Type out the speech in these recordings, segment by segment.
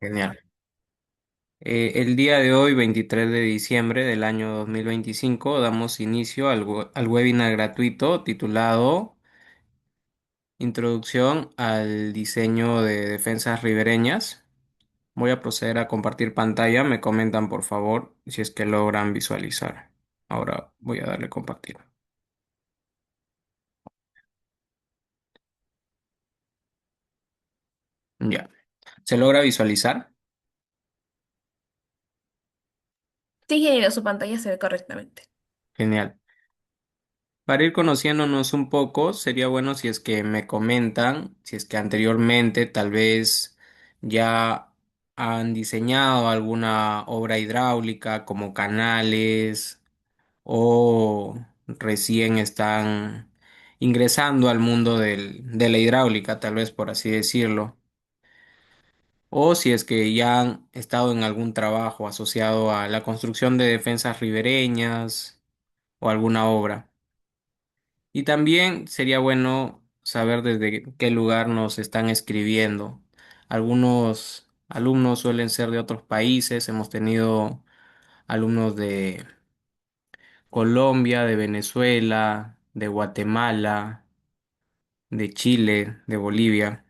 Genial. El día de hoy, 23 de diciembre del año 2025, damos inicio al webinar gratuito titulado Introducción al diseño de defensas ribereñas. Voy a proceder a compartir pantalla. Me comentan, por favor, si es que logran visualizar. Ahora voy a darle compartir. Ya. ¿Se logra visualizar? Sí, ingeniero, su pantalla se ve correctamente. Genial. Para ir conociéndonos un poco, sería bueno si es que me comentan, si es que anteriormente tal vez ya han diseñado alguna obra hidráulica como canales o recién están ingresando al mundo de la hidráulica, tal vez por así decirlo, o si es que ya han estado en algún trabajo asociado a la construcción de defensas ribereñas o alguna obra. Y también sería bueno saber desde qué lugar nos están escribiendo. Algunos alumnos suelen ser de otros países. Hemos tenido alumnos de Colombia, de Venezuela, de Guatemala, de Chile, de Bolivia.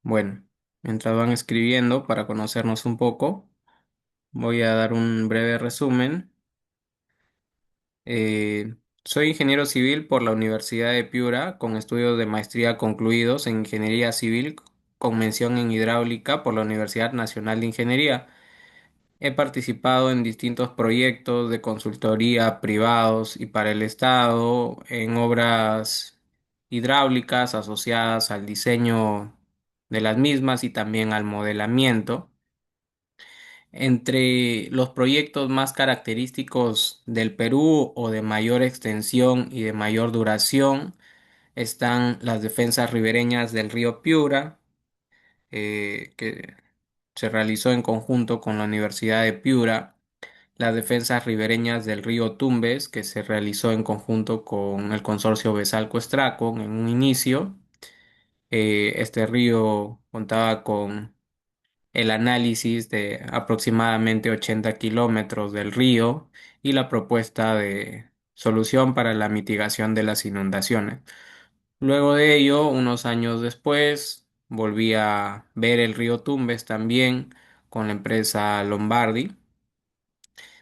Bueno, mientras van escribiendo para conocernos un poco, voy a dar un breve resumen. Eh, Soy ingeniero civil por la Universidad de Piura, con estudios de maestría concluidos en ingeniería civil con mención en hidráulica por la Universidad Nacional de Ingeniería. He participado en distintos proyectos de consultoría privados y para el Estado en obras hidráulicas asociadas al diseño de las mismas y también al modelamiento. Entre los proyectos más característicos del Perú o de mayor extensión y de mayor duración están las defensas ribereñas del río Piura, que se realizó en conjunto con la Universidad de Piura, las defensas ribereñas del río Tumbes, que se realizó en conjunto con el consorcio Besalco-Estraco en un inicio. Este río contaba con el análisis de aproximadamente 80 kilómetros del río y la propuesta de solución para la mitigación de las inundaciones. Luego de ello, unos años después, volví a ver el río Tumbes también con la empresa Lombardi,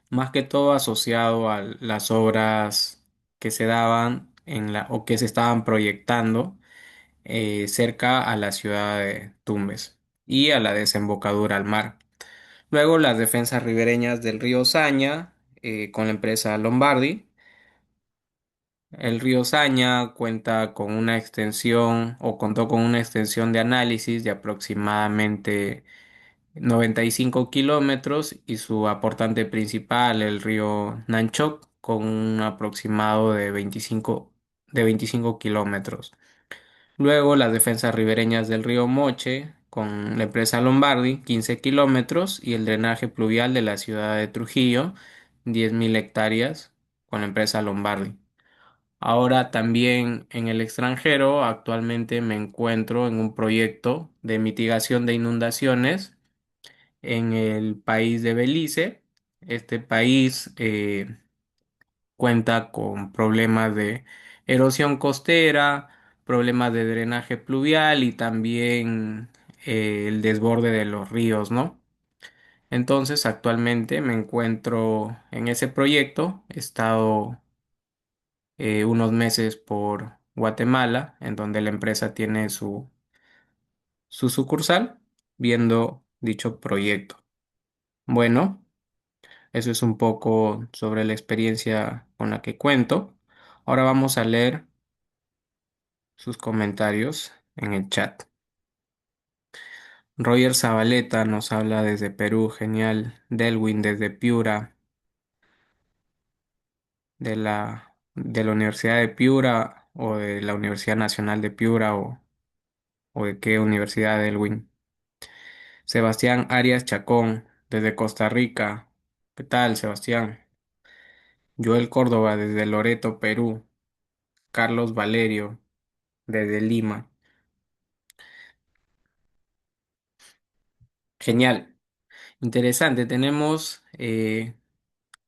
más que todo asociado a las obras que se daban o que se estaban proyectando cerca a la ciudad de Tumbes y a la desembocadura al mar. Luego las defensas ribereñas del río Saña con la empresa Lombardi. El río Saña cuenta con una extensión o contó con una extensión de análisis de aproximadamente 95 kilómetros y su aportante principal, el río Nanchoc, con un aproximado de 25 kilómetros. Luego las defensas ribereñas del río Moche con la empresa Lombardi, 15 kilómetros, y el drenaje pluvial de la ciudad de Trujillo, 10.000 hectáreas, con la empresa Lombardi. Ahora también en el extranjero, actualmente me encuentro en un proyecto de mitigación de inundaciones en el país de Belice. Este país cuenta con problemas de erosión costera, problemas de drenaje pluvial y también el desborde de los ríos, ¿no? Entonces, actualmente me encuentro en ese proyecto. He estado unos meses por Guatemala, en donde la empresa tiene su sucursal, viendo dicho proyecto. Bueno, eso es un poco sobre la experiencia con la que cuento. Ahora vamos a leer sus comentarios en el chat. Roger Zabaleta nos habla desde Perú, genial. Delwin desde Piura, de la Universidad de Piura o de la Universidad Nacional de Piura o de qué universidad, Delwin. Sebastián Arias Chacón desde Costa Rica. ¿Qué tal, Sebastián? Joel Córdoba desde Loreto, Perú. Carlos Valerio desde Lima. Genial, interesante. Tenemos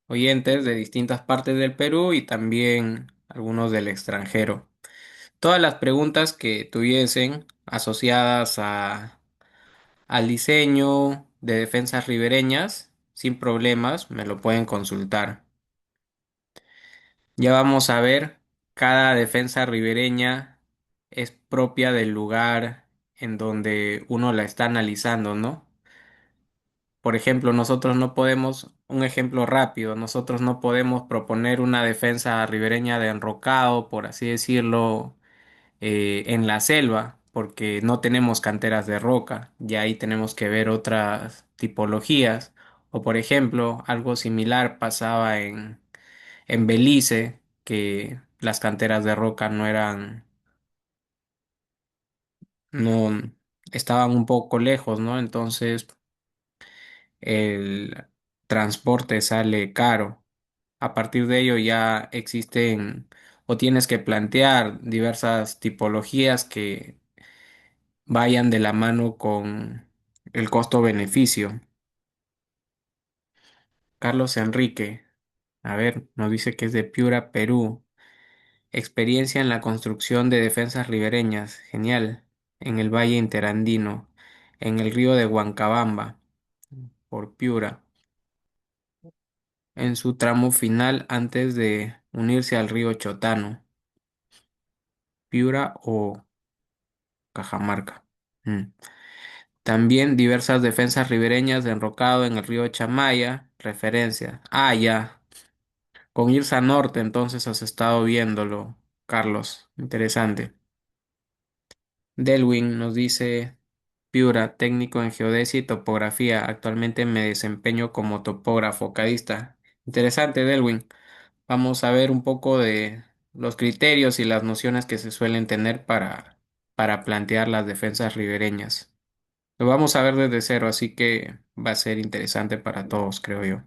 oyentes de distintas partes del Perú y también algunos del extranjero. Todas las preguntas que tuviesen asociadas al diseño de defensas ribereñas, sin problemas, me lo pueden consultar. Ya vamos a ver, cada defensa ribereña es propia del lugar en donde uno la está analizando, ¿no? Por ejemplo, nosotros no podemos, un ejemplo rápido, nosotros no podemos proponer una defensa ribereña de enrocado, por así decirlo, en la selva, porque no tenemos canteras de roca, y ahí tenemos que ver otras tipologías. O por ejemplo, algo similar pasaba en Belice, que las canteras de roca no estaban un poco lejos, ¿no? Entonces el transporte sale caro. A partir de ello ya existen o tienes que plantear diversas tipologías que vayan de la mano con el costo-beneficio. Carlos Enrique, a ver, nos dice que es de Piura, Perú. Experiencia en la construcción de defensas ribereñas, genial, en el Valle Interandino, en el río de Huancabamba, por Piura, en su tramo final antes de unirse al río Chotano, Piura o Cajamarca. Mm. También diversas defensas ribereñas de enrocado en el río Chamaya, referencia. Ah, ya. Con Irsa Norte, entonces has estado viéndolo, Carlos. Interesante. Delwin nos dice, Piura, técnico en geodesia y topografía. Actualmente me desempeño como topógrafo cadista. Interesante, Delwin. Vamos a ver un poco de los criterios y las nociones que se suelen tener para plantear las defensas ribereñas. Lo vamos a ver desde cero, así que va a ser interesante para todos, creo yo.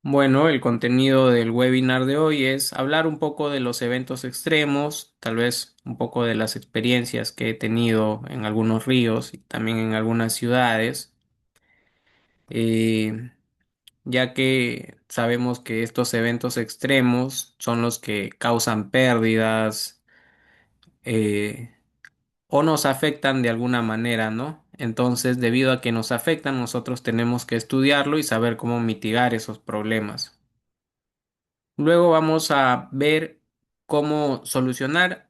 Bueno, el contenido del webinar de hoy es hablar un poco de los eventos extremos, tal vez un poco de las experiencias que he tenido en algunos ríos y también en algunas ciudades, eh, ya que sabemos que estos eventos extremos son los que causan pérdidas, eh, o nos afectan de alguna manera, ¿no? Entonces, debido a que nos afectan, nosotros tenemos que estudiarlo y saber cómo mitigar esos problemas. Luego vamos a ver cómo solucionar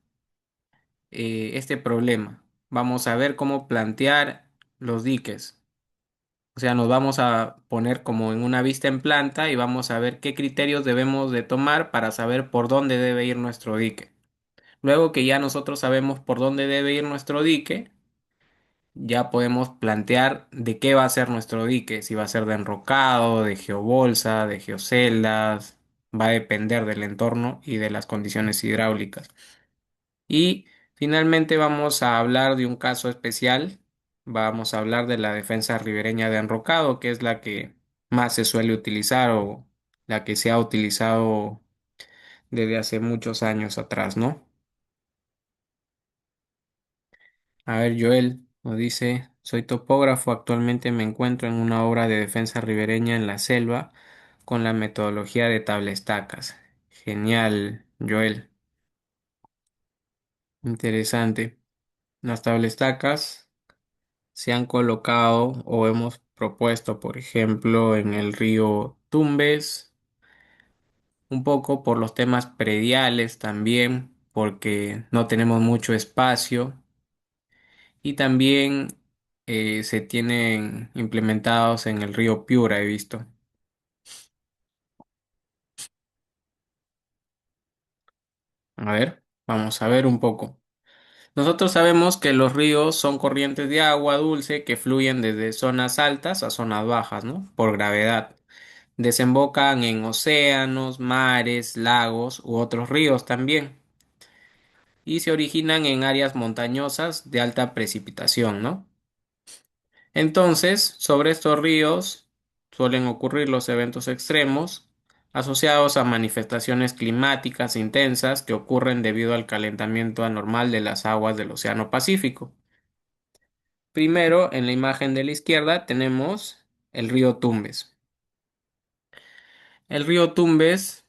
este problema. Vamos a ver cómo plantear los diques. O sea, nos vamos a poner como en una vista en planta y vamos a ver qué criterios debemos de tomar para saber por dónde debe ir nuestro dique. Luego que ya nosotros sabemos por dónde debe ir nuestro dique, ya podemos plantear de qué va a ser nuestro dique, si va a ser de enrocado, de geobolsa, de geoceldas, va a depender del entorno y de las condiciones hidráulicas. Y finalmente vamos a hablar de un caso especial, vamos a hablar de la defensa ribereña de enrocado, que es la que más se suele utilizar o la que se ha utilizado desde hace muchos años atrás, ¿no? A ver, Joel nos dice, soy topógrafo, actualmente me encuentro en una obra de defensa ribereña en la selva con la metodología de tablestacas. Genial, Joel. Interesante. Las tablestacas se han colocado o hemos propuesto, por ejemplo, en el río Tumbes, un poco por los temas prediales también, porque no tenemos mucho espacio. Y también se tienen implementados en el río Piura, he visto. A ver, vamos a ver un poco. Nosotros sabemos que los ríos son corrientes de agua dulce que fluyen desde zonas altas a zonas bajas, ¿no? Por gravedad. Desembocan en océanos, mares, lagos u otros ríos también. Y se originan en áreas montañosas de alta precipitación, ¿no? Entonces, sobre estos ríos suelen ocurrir los eventos extremos asociados a manifestaciones climáticas intensas que ocurren debido al calentamiento anormal de las aguas del Océano Pacífico. Primero, en la imagen de la izquierda tenemos el río Tumbes. El río Tumbes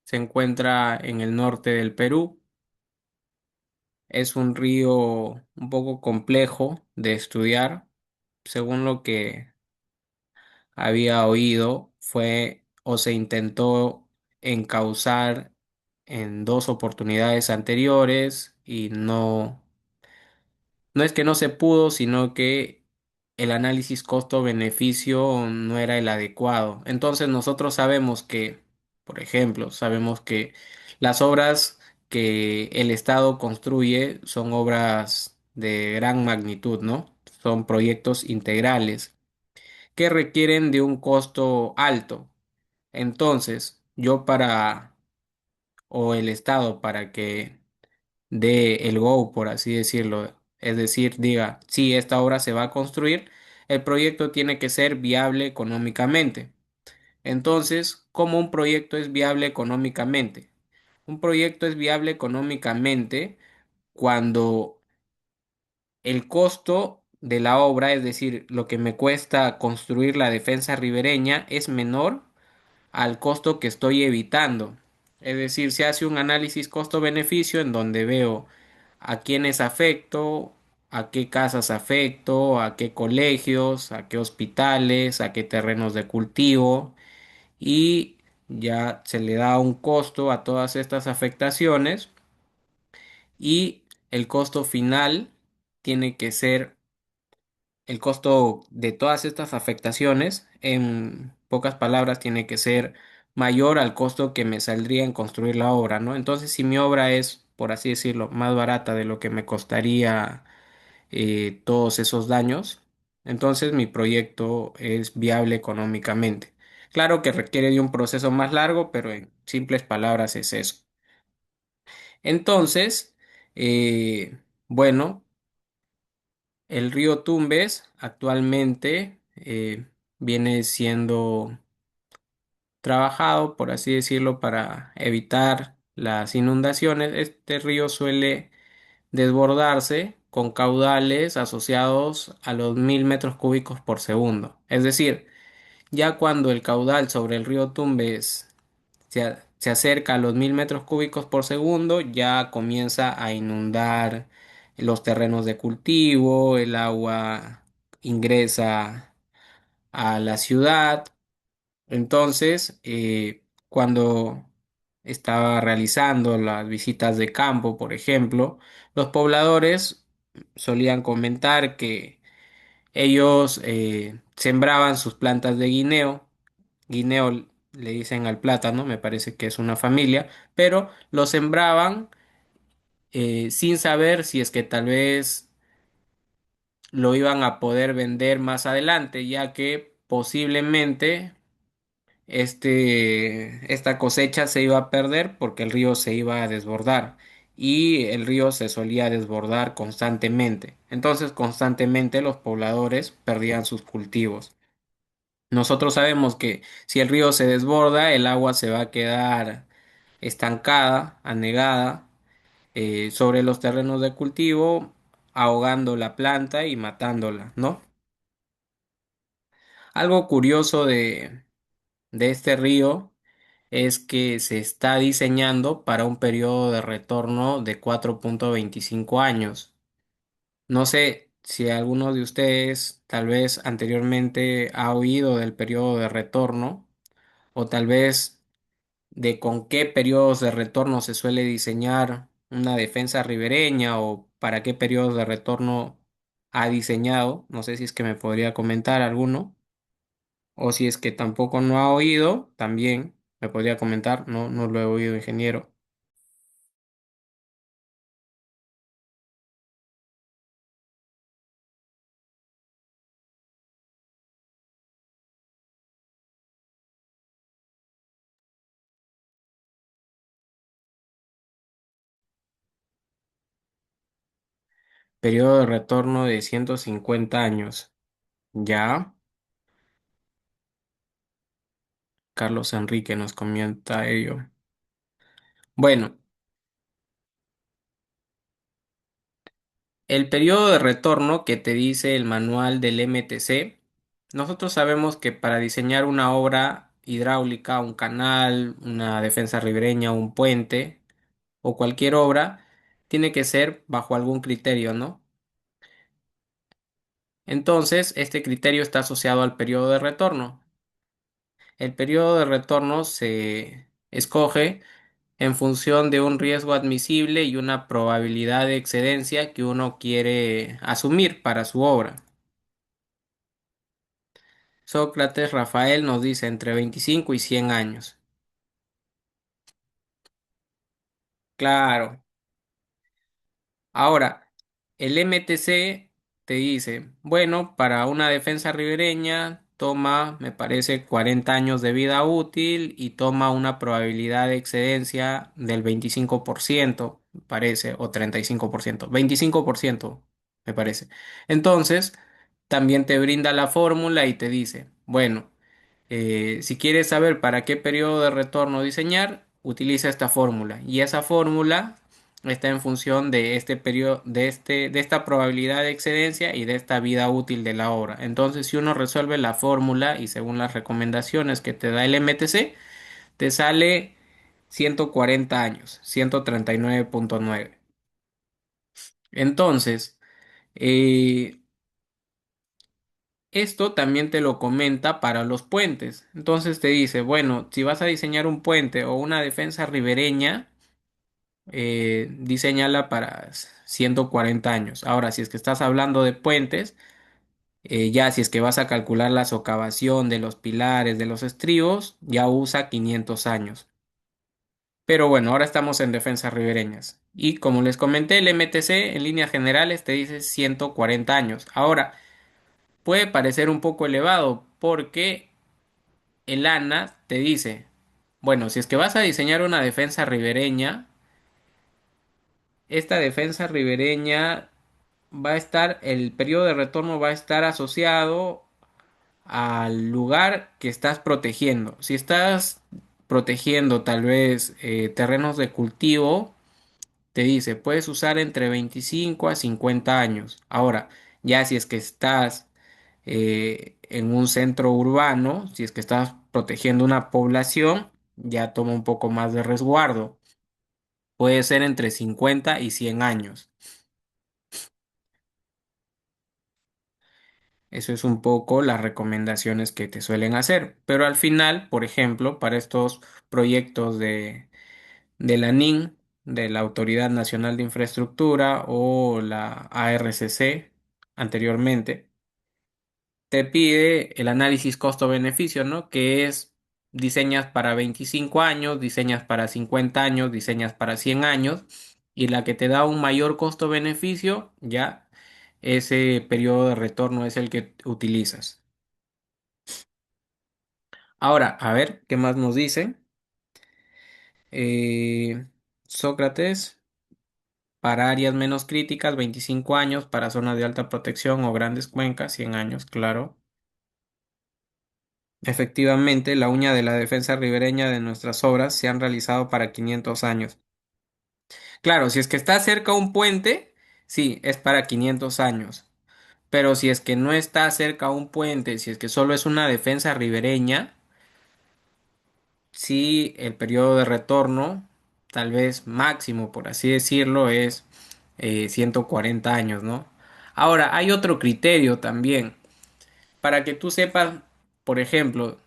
se encuentra en el norte del Perú. Es un río un poco complejo de estudiar. Según lo que había oído, fue o se intentó encauzar en dos oportunidades anteriores y no es que no se pudo, sino que el análisis costo-beneficio no era el adecuado. Entonces nosotros sabemos que, por ejemplo, sabemos que las obras que el Estado construye son obras de gran magnitud, ¿no? Son proyectos integrales que requieren de un costo alto. Entonces, o el Estado para que dé el go, por así decirlo, es decir, diga, si esta obra se va a construir, el proyecto tiene que ser viable económicamente. Entonces, ¿cómo un proyecto es viable económicamente? Un proyecto es viable económicamente cuando el costo de la obra, es decir, lo que me cuesta construir la defensa ribereña, es menor al costo que estoy evitando. Es decir, se hace un análisis costo-beneficio en donde veo a quiénes afecto, a qué casas afecto, a qué colegios, a qué hospitales, a qué terrenos de cultivo y ya se le da un costo a todas estas afectaciones y el costo final tiene que ser el costo de todas estas afectaciones, en pocas palabras, tiene que ser mayor al costo que me saldría en construir la obra, ¿no? Entonces, si mi obra es, por así decirlo, más barata de lo que me costaría todos esos daños, entonces mi proyecto es viable económicamente. Claro que requiere de un proceso más largo, pero en simples palabras es eso. Entonces, bueno. El río Tumbes actualmente viene siendo trabajado, por así decirlo, para evitar las inundaciones. Este río suele desbordarse con caudales asociados a los 1000 metros cúbicos por segundo. Es decir, ya cuando el caudal sobre el río Tumbes se acerca a los 1000 metros cúbicos por segundo, ya comienza a inundar los terrenos de cultivo, el agua ingresa a la ciudad. Entonces, cuando estaba realizando las visitas de campo, por ejemplo, los pobladores solían comentar que ellos sembraban sus plantas de guineo. Guineo le dicen al plátano, me parece que es una familia, pero lo sembraban sin saber si es que tal vez lo iban a poder vender más adelante, ya que posiblemente esta cosecha se iba a perder porque el río se iba a desbordar y el río se solía desbordar constantemente. Entonces, constantemente los pobladores perdían sus cultivos. Nosotros sabemos que si el río se desborda, el agua se va a quedar estancada, anegada, sobre los terrenos de cultivo, ahogando la planta y matándola, ¿no? Algo curioso de este río es que se está diseñando para un periodo de retorno de 4,25 años. No sé si alguno de ustedes tal vez anteriormente ha oído del periodo de retorno o tal vez de con qué periodos de retorno se suele diseñar una defensa ribereña o para qué periodos de retorno ha diseñado. No sé si es que me podría comentar alguno o si es que tampoco no ha oído, también me podría comentar. No, no lo he oído, ingeniero. Periodo de retorno de 150 años. Ya, Carlos Enrique nos comenta ello. Bueno, El periodo de retorno que te dice el manual del MTC, nosotros sabemos que para diseñar una obra hidráulica, un canal, una defensa ribereña, un puente o cualquier obra, tiene que ser bajo algún criterio, ¿no? Entonces, este criterio está asociado al periodo de retorno. El periodo de retorno se escoge en función de un riesgo admisible y una probabilidad de excedencia que uno quiere asumir para su obra. Sócrates Rafael nos dice entre 25 y 100 años. Claro. Ahora, el MTC te dice, bueno, para una defensa ribereña toma, me parece, 40 años de vida útil y toma una probabilidad de excedencia del 25%, me parece, o 35%, 25%, me parece. Entonces, también te brinda la fórmula y te dice, bueno, si quieres saber para qué periodo de retorno diseñar, utiliza esta fórmula. Y esa fórmula está en función de este periodo, de esta probabilidad de excedencia y de esta vida útil de la obra. Entonces, si uno resuelve la fórmula y según las recomendaciones que te da el MTC, te sale 140 años, 139,9. Entonces, eh, esto también te lo comenta para los puentes. Entonces te dice, bueno, si vas a diseñar un puente o una defensa ribereña, diséñala para 140 años. Ahora, si es que estás hablando de puentes, ya si es que vas a calcular la socavación de los pilares, de los estribos, ya usa 500 años. Pero bueno, ahora estamos en defensas ribereñas. Y como les comenté, el MTC en líneas generales te dice 140 años. Ahora, puede parecer un poco elevado porque el ANA te dice, bueno, si es que vas a diseñar una defensa ribereña, esta defensa ribereña va a estar, el periodo de retorno va a estar asociado al lugar que estás protegiendo. Si estás protegiendo tal vez terrenos de cultivo, te dice, puedes usar entre 25 a 50 años. Ahora, ya si es que estás en un centro urbano, si es que estás protegiendo una población, ya toma un poco más de resguardo. Puede ser entre 50 y 100 años. Eso es un poco las recomendaciones que te suelen hacer. Pero al final, por ejemplo, para estos proyectos de la NIN, de la Autoridad Nacional de Infraestructura o la ARCC anteriormente, te pide el análisis costo-beneficio, ¿no? Que es diseñas para 25 años, diseñas para 50 años, diseñas para 100 años y la que te da un mayor costo-beneficio, ya ese periodo de retorno es el que utilizas. Ahora, a ver, ¿qué más nos dice? Eh, Sócrates, para áreas menos críticas, 25 años, para zonas de alta protección o grandes cuencas, 100 años, claro. Efectivamente, la uña de la defensa ribereña de nuestras obras se han realizado para 500 años. Claro, si es que está cerca un puente, sí, es para 500 años. Pero si es que no está cerca un puente, si es que solo es una defensa ribereña, sí, el periodo de retorno, tal vez máximo, por así decirlo, es 140 años, ¿no? Ahora, hay otro criterio también. Para que tú sepas, por ejemplo,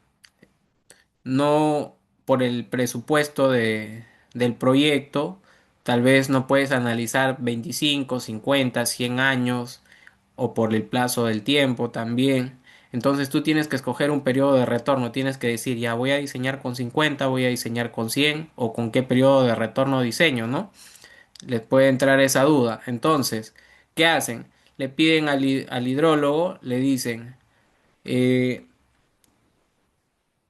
no por el presupuesto del proyecto, tal vez no puedes analizar 25, 50, 100 años o por el plazo del tiempo también. Entonces tú tienes que escoger un periodo de retorno, tienes que decir, ya voy a diseñar con 50, voy a diseñar con 100 o con qué periodo de retorno diseño, ¿no? Les puede entrar esa duda. Entonces, ¿qué hacen? Le piden al hidrólogo, le dicen, eh,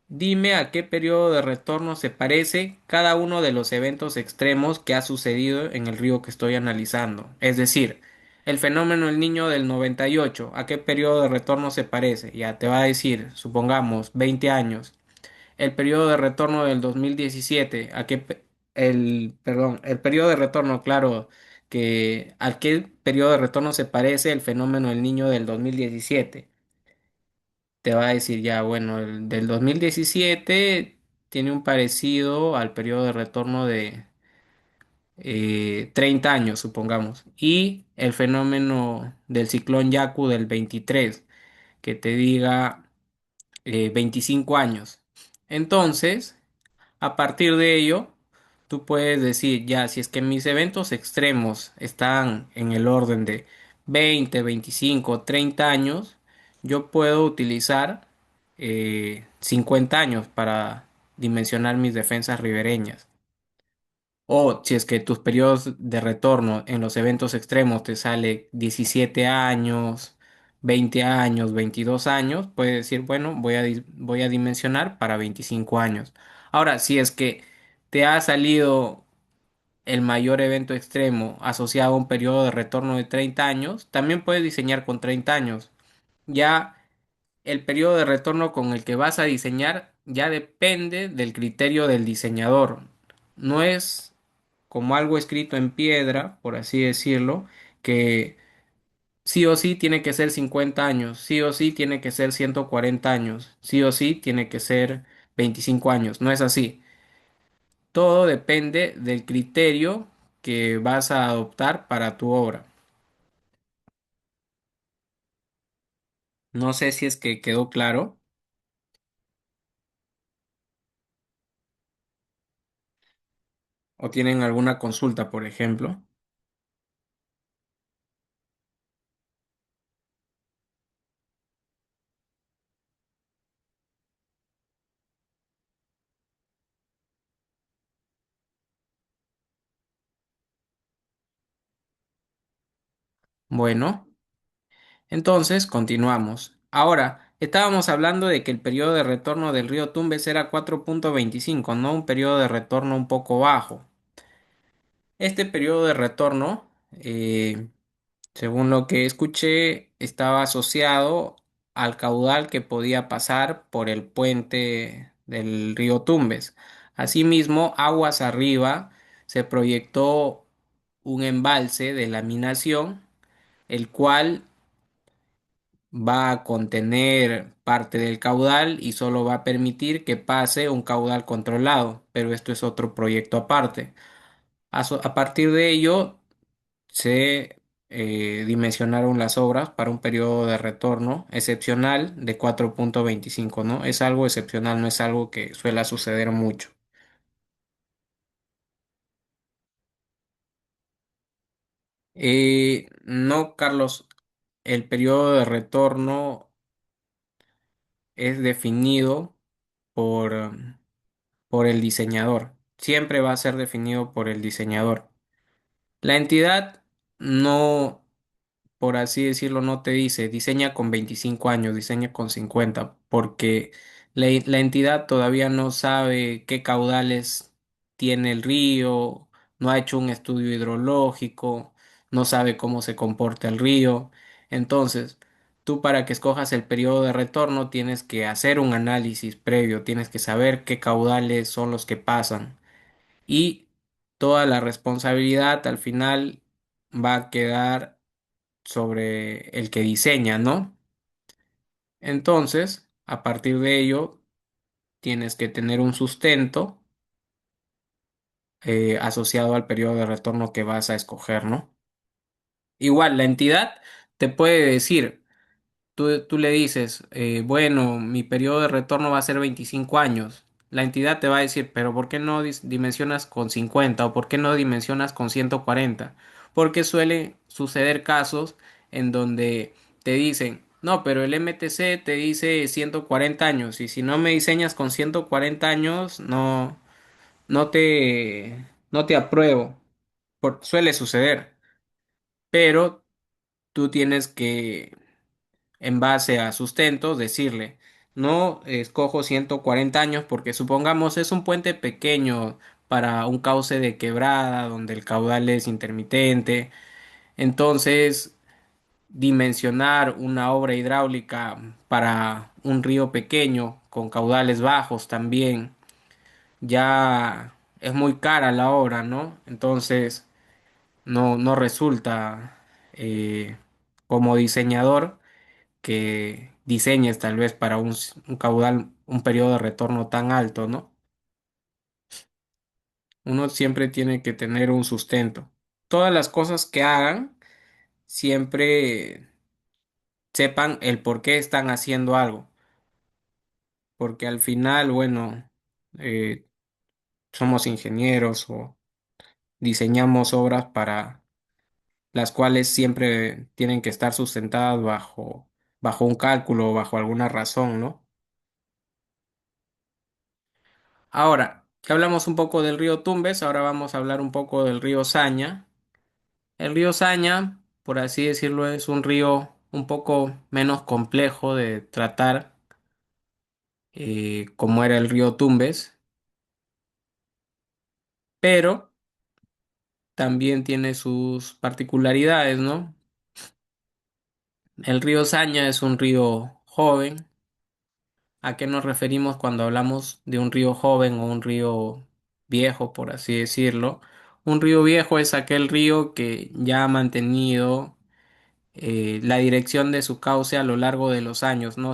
dime a qué periodo de retorno se parece cada uno de los eventos extremos que ha sucedido en el río que estoy analizando. Es decir, el fenómeno El Niño del 98, ¿a qué periodo de retorno se parece? Ya te va a decir, supongamos, 20 años. El periodo de retorno del 2017, perdón, el periodo de retorno, claro, que a qué periodo de retorno se parece el fenómeno del Niño del 2017. Te va a decir ya, bueno, el del 2017 tiene un parecido al periodo de retorno de 30 años, supongamos, y el fenómeno del ciclón Yaku del 23, que te diga 25 años. Entonces, a partir de ello, tú puedes decir, ya, si es que mis eventos extremos están en el orden de 20, 25, 30 años, yo puedo utilizar 50 años para dimensionar mis defensas ribereñas. O si es que tus periodos de retorno en los eventos extremos te sale 17 años, 20 años, 22 años, puedes decir, bueno, voy a dimensionar para 25 años. Ahora, si es que te ha salido el mayor evento extremo asociado a un periodo de retorno de 30 años, también puedes diseñar con 30 años. Ya el periodo de retorno con el que vas a diseñar ya depende del criterio del diseñador. No es como algo escrito en piedra, por así decirlo, que sí o sí tiene que ser 50 años, sí o sí tiene que ser 140 años, sí o sí tiene que ser 25 años. No es así. Todo depende del criterio que vas a adoptar para tu obra. No sé si es que quedó claro o tienen alguna consulta, por ejemplo. Bueno. Entonces, continuamos. Ahora, estábamos hablando de que el periodo de retorno del río Tumbes era 4,25, ¿no? Un periodo de retorno un poco bajo. Este periodo de retorno, según lo que escuché, estaba asociado al caudal que podía pasar por el puente del río Tumbes. Asimismo, aguas arriba se proyectó un embalse de laminación, el cual va a contener parte del caudal y solo va a permitir que pase un caudal controlado, pero esto es otro proyecto aparte. A partir de ello, se dimensionaron las obras para un periodo de retorno excepcional de 4,25, ¿no? Es algo excepcional, no es algo que suele suceder mucho. No, Carlos, el periodo de retorno es definido por por el diseñador. Siempre va a ser definido por el diseñador. La entidad no, por así decirlo, no te dice diseña con 25 años, diseña con 50, porque la entidad todavía no sabe qué caudales tiene el río, no ha hecho un estudio hidrológico, no sabe cómo se comporta el río. Entonces, tú para que escojas el periodo de retorno tienes que hacer un análisis previo, tienes que saber qué caudales son los que pasan y toda la responsabilidad al final va a quedar sobre el que diseña, ¿no? Entonces, a partir de ello, tienes que tener un sustento asociado al periodo de retorno que vas a escoger, ¿no? Igual, la entidad te puede decir, tú le dices, bueno, mi periodo de retorno va a ser 25 años. La entidad te va a decir, pero ¿por qué no dimensionas con 50 o por qué no dimensionas con 140? Porque suele suceder casos en donde te dicen, no, pero el MTC te dice 140 años y si no me diseñas con 140 años, no te apruebo. Suele suceder, pero tú tienes que en base a sustentos, decirle, no escojo 140 años porque supongamos es un puente pequeño para un cauce de quebrada donde el caudal es intermitente. Entonces, dimensionar una obra hidráulica para un río pequeño con caudales bajos también ya es muy cara la obra, ¿no? Entonces, no resulta como diseñador que diseñes tal vez para un caudal, un periodo de retorno tan alto, ¿no? Uno siempre tiene que tener un sustento. Todas las cosas que hagan, siempre sepan el por qué están haciendo algo, porque al final, bueno, eh, somos ingenieros o diseñamos obras para las cuales siempre tienen que estar sustentadas bajo un cálculo o bajo alguna razón, ¿no? Ahora, que hablamos un poco del río Tumbes, ahora vamos a hablar un poco del río Saña. El río Saña, por así decirlo, es un río un poco menos complejo de tratar, como era el río Tumbes, pero también tiene sus particularidades, ¿no? El río Saña es un río joven. ¿A qué nos referimos cuando hablamos de un río joven o un río viejo, por así decirlo? Un río viejo es aquel río que ya ha mantenido la dirección de su cauce a lo largo de los años. No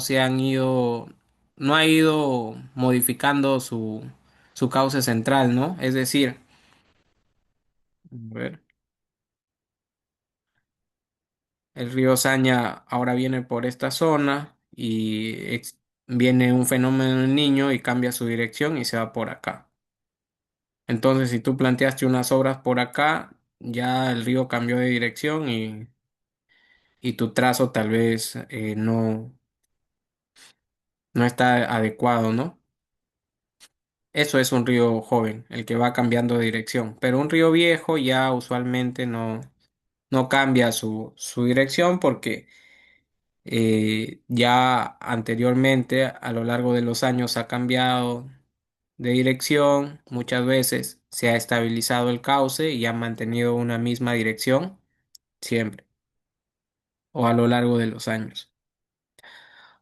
ha ido modificando su cauce central, ¿no? Es decir, a ver, el río Saña ahora viene por esta zona y viene un fenómeno del Niño y cambia su dirección y se va por acá. Entonces, si tú planteaste unas obras por acá, ya el río cambió de dirección y tu trazo tal vez no está adecuado, ¿no? Eso es un río joven, el que va cambiando de dirección. Pero un río viejo ya usualmente no cambia su dirección porque ya anteriormente, a lo largo de los años, ha cambiado de dirección. Muchas veces se ha estabilizado el cauce y ha mantenido una misma dirección siempre o a lo largo de los años.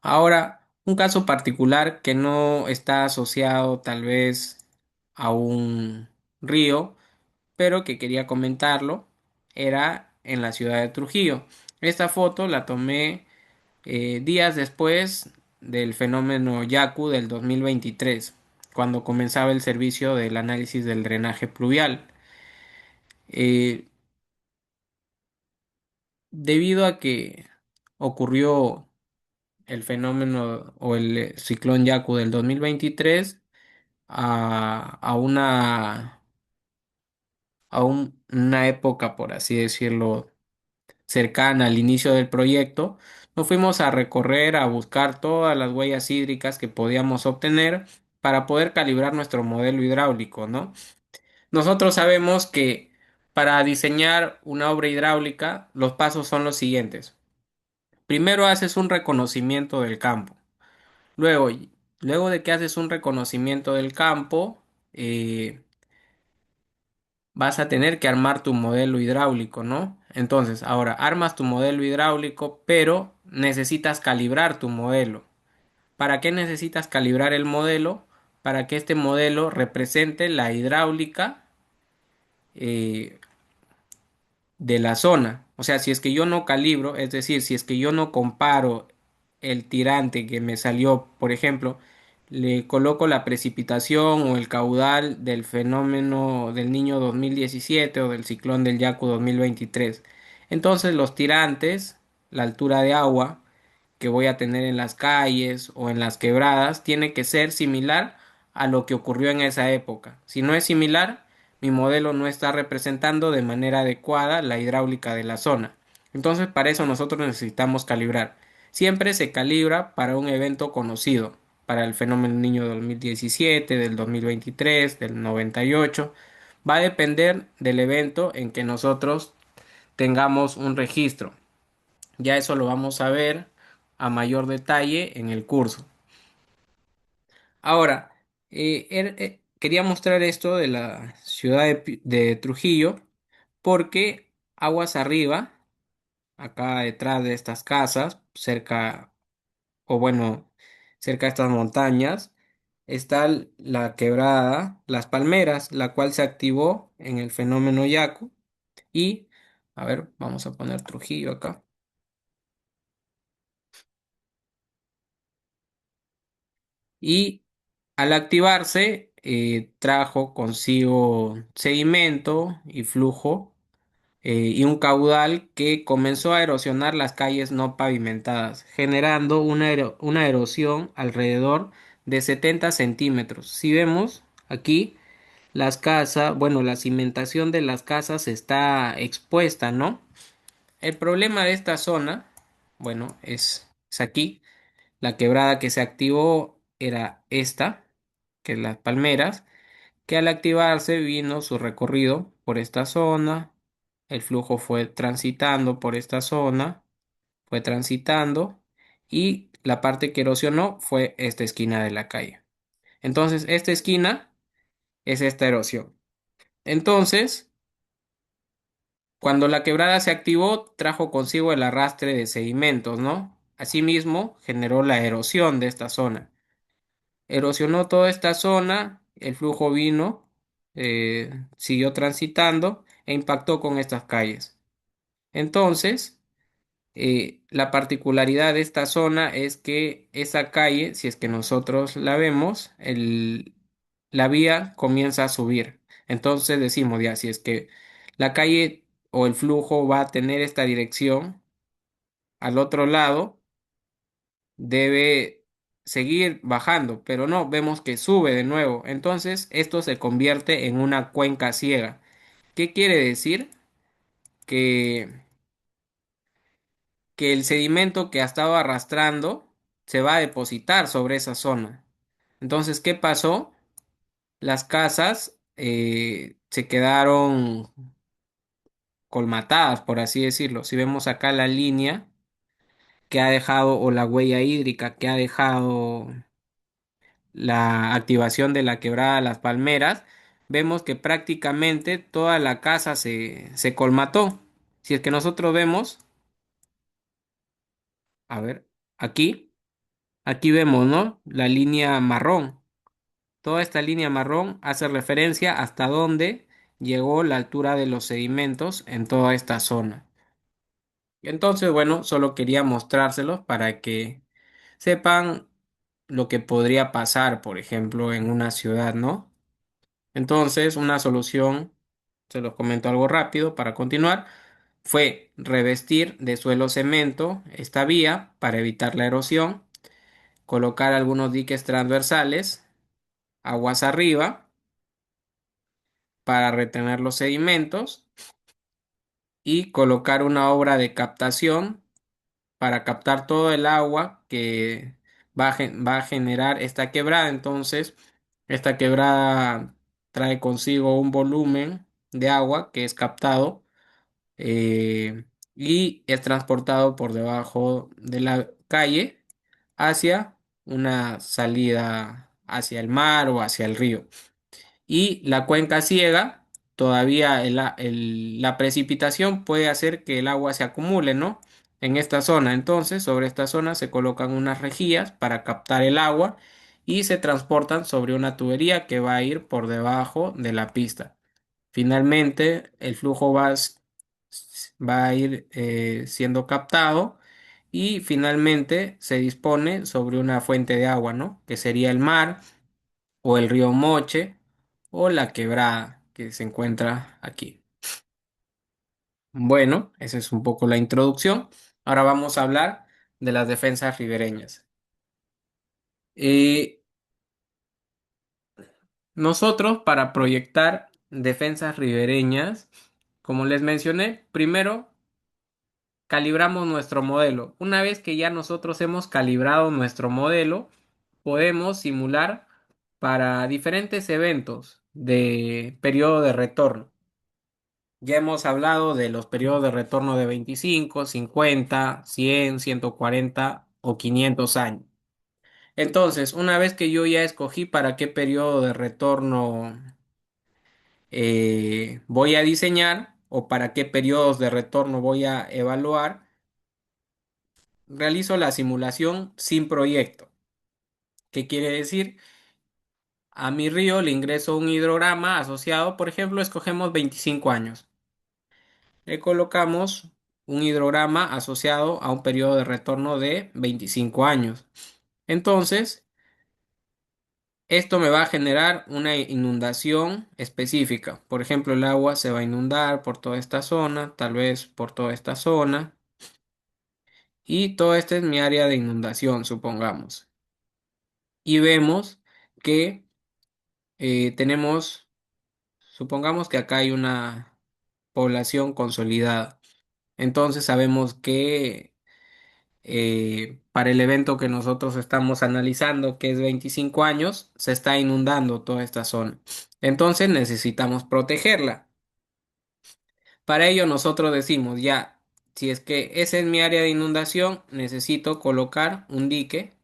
Ahora, un caso particular que no está asociado tal vez a un río, pero que quería comentarlo, era en la ciudad de Trujillo. Esta foto la tomé días después del fenómeno Yaku del 2023, cuando comenzaba el servicio del análisis del drenaje pluvial. Eh, Debido a que ocurrió el fenómeno o el ciclón Yaku del 2023 a una época, por así decirlo, cercana al inicio del proyecto, nos fuimos a recorrer, a buscar todas las huellas hídricas que podíamos obtener para poder calibrar nuestro modelo hidráulico, ¿no? Nosotros sabemos que para diseñar una obra hidráulica, los pasos son los siguientes. Primero haces un reconocimiento del campo. Luego, luego de que haces un reconocimiento del campo, eh, vas a tener que armar tu modelo hidráulico, ¿no? Entonces, ahora armas tu modelo hidráulico, pero necesitas calibrar tu modelo. ¿Para qué necesitas calibrar el modelo? Para que este modelo represente la hidráulica eh, de la zona. O sea, si es que yo no calibro, es decir, si es que yo no comparo el tirante que me salió, por ejemplo, le coloco la precipitación o el caudal del fenómeno del Niño 2017 o del ciclón del Yaku 2023. Entonces los tirantes, la altura de agua que voy a tener en las calles o en las quebradas tiene que ser similar a lo que ocurrió en esa época. Si no es similar, mi modelo no está representando de manera adecuada la hidráulica de la zona. Entonces, para eso nosotros necesitamos calibrar. Siempre se calibra para un evento conocido, para el fenómeno Niño 2017, del 2023, del 98. Va a depender del evento en que nosotros tengamos un registro. Ya eso lo vamos a ver a mayor detalle en el curso. Ahora, quería mostrar esto de la ciudad de Trujillo porque aguas arriba, acá detrás de estas casas, cerca, o bueno, cerca de estas montañas, está la quebrada Las Palmeras, la cual se activó en el fenómeno Yaku Y, a ver, vamos a poner Trujillo acá. Y al activarse, trajo consigo sedimento y flujo y un caudal que comenzó a erosionar las calles no pavimentadas, generando una erosión alrededor de 70 centímetros. Si vemos aquí, las casas, bueno, la cimentación de las casas está expuesta, ¿no? El problema de esta zona, bueno, es aquí. La quebrada que se activó era esta, que es las palmeras, que al activarse vino su recorrido por esta zona, el flujo fue transitando por esta zona, fue transitando y la parte que erosionó fue esta esquina de la calle. Entonces, esta esquina es esta erosión. Entonces, cuando la quebrada se activó, trajo consigo el arrastre de sedimentos, ¿no? Asimismo, generó la erosión de esta zona. Erosionó toda esta zona, el flujo vino, siguió transitando e impactó con estas calles. Entonces, la particularidad de esta zona es que esa calle, si es que nosotros la vemos, la vía comienza a subir. Entonces decimos ya, si es que la calle o el flujo va a tener esta dirección, al otro lado debe seguir bajando, pero no, vemos que sube de nuevo. Entonces esto se convierte en una cuenca ciega. ¿Qué quiere decir? Que que el sedimento que ha estado arrastrando se va a depositar sobre esa zona. Entonces, ¿qué pasó? Las casas se quedaron colmatadas, por así decirlo. Si vemos acá la línea que ha dejado o la huella hídrica que ha dejado la activación de la quebrada Las Palmeras, vemos que prácticamente toda la casa se colmató. Si es que nosotros vemos, a ver, aquí vemos, ¿no? La línea marrón. Toda esta línea marrón hace referencia hasta dónde llegó la altura de los sedimentos en toda esta zona. Entonces, bueno, solo quería mostrárselos para que sepan lo que podría pasar, por ejemplo, en una ciudad, ¿no? Entonces, una solución, se los comento algo rápido para continuar, fue revestir de suelo cemento esta vía para evitar la erosión, colocar algunos diques transversales, aguas arriba, para retener los sedimentos y colocar una obra de captación para captar todo el agua que va a generar esta quebrada. Entonces, esta quebrada trae consigo un volumen de agua que es captado y es transportado por debajo de la calle hacia una salida hacia el mar o hacia el río. Y la cuenca ciega, todavía la precipitación puede hacer que el agua se acumule, ¿no? En esta zona. Entonces, sobre esta zona se colocan unas rejillas para captar el agua y se transportan sobre una tubería que va a ir por debajo de la pista. Finalmente, el flujo va a ir siendo captado y finalmente se dispone sobre una fuente de agua, ¿no? Que sería el mar o el río Moche o la quebrada que se encuentra aquí. Bueno, esa es un poco la introducción. Ahora vamos a hablar de las defensas ribereñas. Eh, Nosotros para proyectar defensas ribereñas, como les mencioné, primero calibramos nuestro modelo. Una vez que ya nosotros hemos calibrado nuestro modelo, podemos simular para diferentes eventos de periodo de retorno. Ya hemos hablado de los periodos de retorno de 25, 50, 100, 140 o 500 años. Entonces, una vez que yo ya escogí para qué periodo de retorno voy a diseñar o para qué periodos de retorno voy a evaluar, realizo la simulación sin proyecto. ¿Qué quiere decir? A mi río le ingreso un hidrograma asociado, por ejemplo, escogemos 25 años. le colocamos un hidrograma asociado a un periodo de retorno de 25 años. Entonces, esto me va a generar una inundación específica. Por ejemplo, el agua se va a inundar por toda esta zona, tal vez por toda esta zona. Y toda esta es mi área de inundación, supongamos. Y vemos que tenemos, supongamos que acá hay una población consolidada. Entonces sabemos que para el evento que nosotros estamos analizando, que es 25 años, se está inundando toda esta zona. Entonces necesitamos protegerla. Para ello nosotros decimos, ya, si es que esa es mi área de inundación, necesito colocar un dique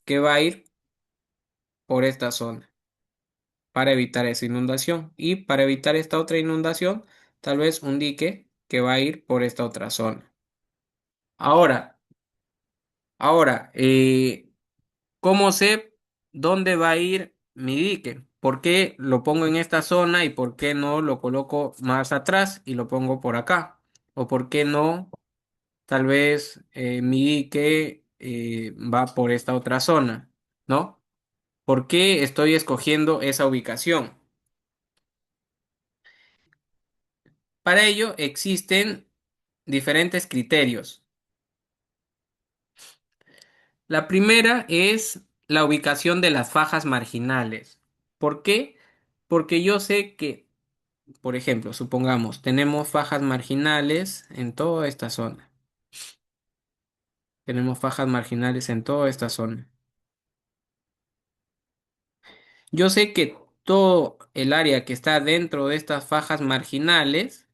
que va a ir por esta zona para evitar esa inundación. Y para evitar esta otra inundación, tal vez un dique que va a ir por esta otra zona. Ahora, ahora, ¿cómo sé dónde va a ir mi dique? ¿Por qué lo pongo en esta zona y por qué no lo coloco más atrás y lo pongo por acá? ¿O por qué no, tal vez mi dique va por esta otra zona? ¿No? ¿Por qué estoy escogiendo esa ubicación? Para ello existen diferentes criterios. La primera es la ubicación de las fajas marginales. ¿Por qué? Porque yo sé que, por ejemplo, supongamos, tenemos fajas marginales en toda esta zona. Tenemos fajas marginales en toda esta zona. Yo sé que todo el área que está dentro de estas fajas marginales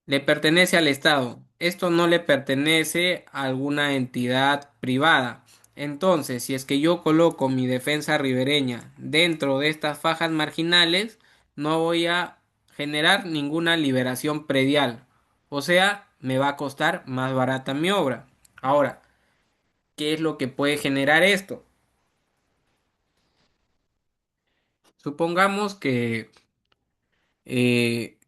le pertenece al Estado. Esto no le pertenece a alguna entidad privada. Entonces, si es que yo coloco mi defensa ribereña dentro de estas fajas marginales, no voy a generar ninguna liberación predial. O sea, me va a costar más barata mi obra. Ahora, ¿qué es lo que puede generar esto? Supongamos que eh,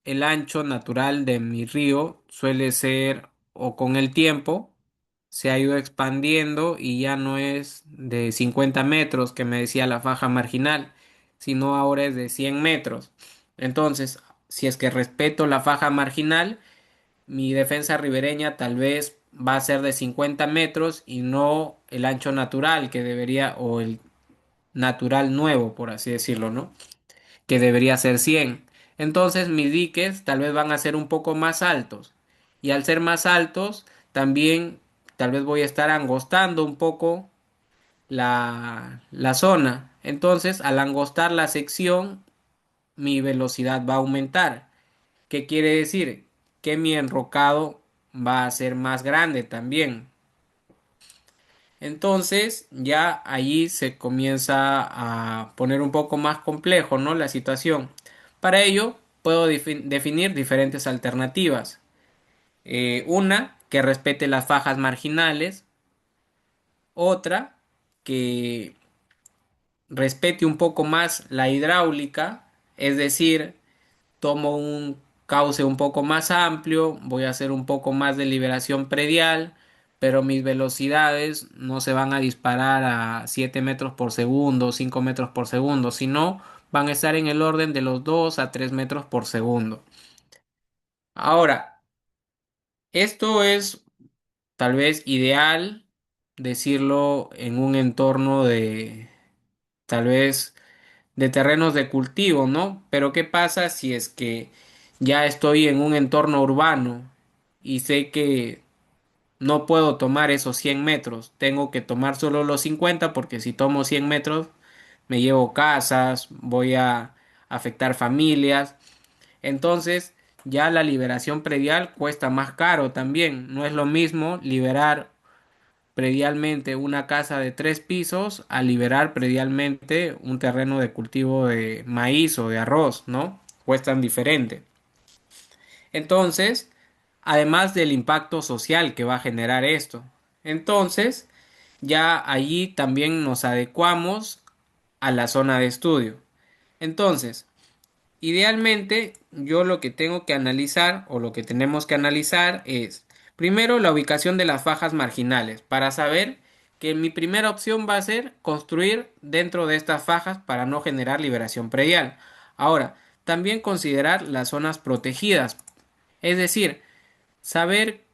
el ancho natural de mi río suele ser, o con el tiempo, se ha ido expandiendo y ya no es de 50 metros que me decía la faja marginal, sino ahora es de 100 metros. Entonces, si es que respeto la faja marginal, mi defensa ribereña tal vez va a ser de 50 metros y no el ancho natural que debería, o el natural nuevo, por así decirlo, ¿no? Que debería ser 100. Entonces mis diques tal vez van a ser un poco más altos. Y al ser más altos, también tal vez voy a estar angostando un poco la zona. Entonces, al angostar la sección, mi velocidad va a aumentar. ¿Qué quiere decir? Que mi enrocado va a ser más grande también. Entonces ya allí se comienza a poner un poco más complejo, ¿no? La situación. Para ello puedo definir diferentes alternativas. Una que respete las fajas marginales, otra que respete un poco más la hidráulica, es decir, tomo un cauce un poco más amplio, voy a hacer un poco más de liberación predial, pero mis velocidades no se van a disparar a 7 metros por segundo, 5 metros por segundo, sino van a estar en el orden de los 2 a 3 metros por segundo. Ahora, esto es tal vez ideal decirlo en un entorno de tal vez de terrenos de cultivo, ¿no? Pero ¿qué pasa si es que ya estoy en un entorno urbano y sé que no puedo tomar esos 100 metros? Tengo que tomar solo los 50 porque si tomo 100 metros me llevo casas, voy a afectar familias. Entonces ya la liberación predial cuesta más caro también. No es lo mismo liberar predialmente una casa de 3 pisos a liberar predialmente un terreno de cultivo de maíz o de arroz, ¿no? Cuestan diferente. Entonces, además del impacto social que va a generar esto. Entonces, ya allí también nos adecuamos a la zona de estudio. Entonces, Idealmente, yo lo que tengo que analizar o lo que tenemos que analizar es, primero, la ubicación de las fajas marginales, para saber que mi primera opción va a ser construir dentro de estas fajas para no generar liberación predial. Ahora, también considerar las zonas protegidas, es decir, saber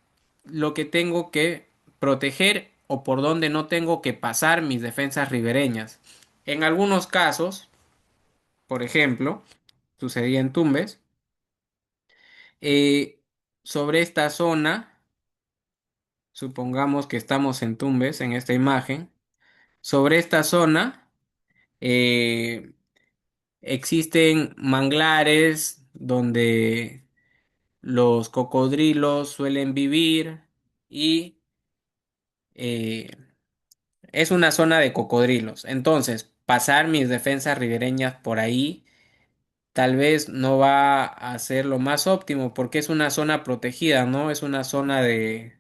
lo que tengo que proteger o por dónde no tengo que pasar mis defensas ribereñas. En algunos casos, por ejemplo, sucedía en Tumbes, eh, sobre esta zona, supongamos que estamos en Tumbes, en esta imagen, sobre esta zona eh, existen manglares donde los cocodrilos suelen vivir y eh, es una zona de cocodrilos. Entonces, pasar mis defensas ribereñas por ahí tal vez no va a ser lo más óptimo porque es una zona protegida, ¿no? Es una zona de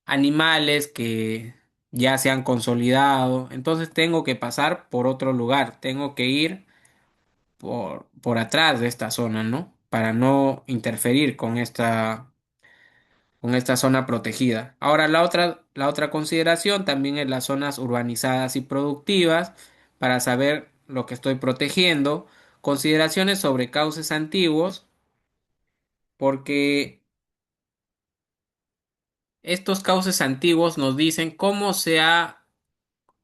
animales que ya se han consolidado. Entonces tengo que pasar por otro lugar, tengo que ir por atrás de esta zona, ¿no? Para no interferir con esta zona protegida. Ahora, la otra consideración también es las zonas urbanizadas y productivas para saber lo que estoy protegiendo. Consideraciones sobre cauces antiguos, porque estos cauces antiguos nos dicen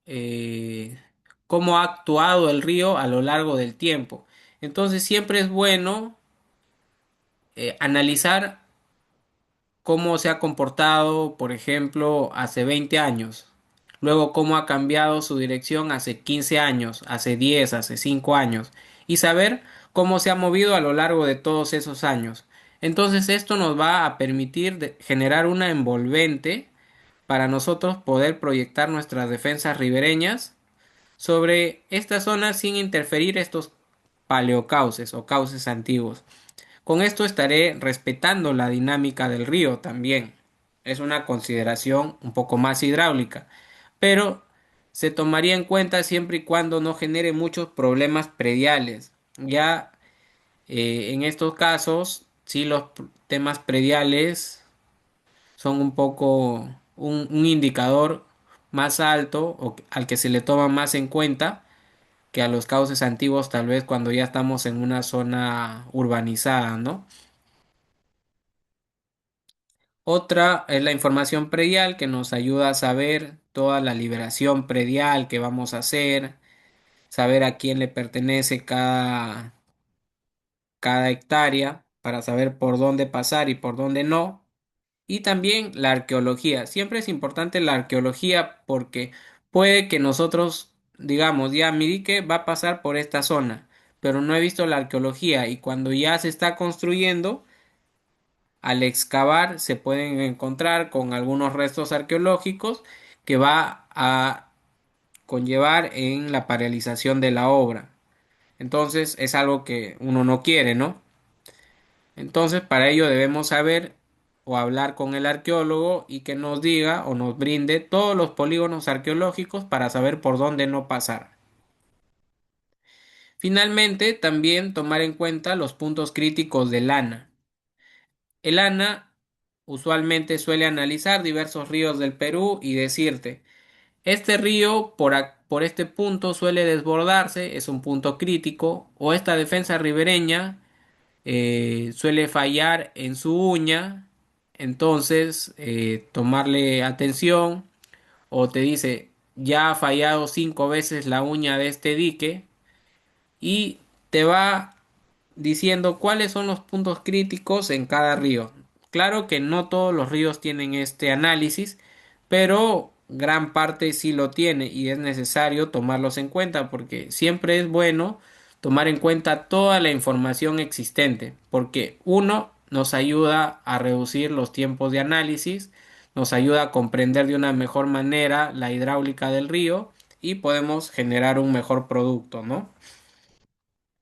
eh, cómo ha actuado el río a lo largo del tiempo. Entonces siempre es bueno analizar cómo se ha comportado, por ejemplo, hace 20 años, luego cómo ha cambiado su dirección hace 15 años, hace 10, hace 5 años, y saber cómo se ha movido a lo largo de todos esos años. Entonces esto nos va a permitir generar una envolvente para nosotros poder proyectar nuestras defensas ribereñas sobre esta zona sin interferir estos paleocauces o cauces antiguos. Con esto estaré respetando la dinámica del río también. Es una consideración un poco más hidráulica, pero se tomaría en cuenta siempre y cuando no genere muchos problemas prediales. Ya en estos casos, si los temas prediales son un poco un indicador más alto o al que se le toma más en cuenta que a los cauces antiguos, tal vez cuando ya estamos en una zona urbanizada, ¿no? Otra es la información predial que nos ayuda a saber toda la liberación predial que vamos a hacer, saber a quién le pertenece cada hectárea para saber por dónde pasar y por dónde no. Y también la arqueología. Siempre es importante la arqueología porque puede que nosotros digamos, ya mi dique va a pasar por esta zona, pero no he visto la arqueología y cuando ya se está construyendo, al excavar se pueden encontrar con algunos restos arqueológicos que va a conllevar en la paralización de la obra. Entonces es algo que uno no quiere, ¿no? Entonces para ello debemos saber o hablar con el arqueólogo y que nos diga o nos brinde todos los polígonos arqueológicos para saber por dónde no pasar. Finalmente, también tomar en cuenta los puntos críticos del ANA. El ANA usualmente suele analizar diversos ríos del Perú y decirte, este río por este punto suele desbordarse, es un punto crítico, o esta defensa ribereña suele fallar en su uña, entonces tomarle atención, o te dice, ya ha fallado 5 veces la uña de este dique, y te va diciendo cuáles son los puntos críticos en cada río. Claro que no todos los ríos tienen este análisis, pero gran parte sí lo tiene y es necesario tomarlos en cuenta porque siempre es bueno tomar en cuenta toda la información existente, porque uno nos ayuda a reducir los tiempos de análisis, nos ayuda a comprender de una mejor manera la hidráulica del río y podemos generar un mejor producto, ¿no?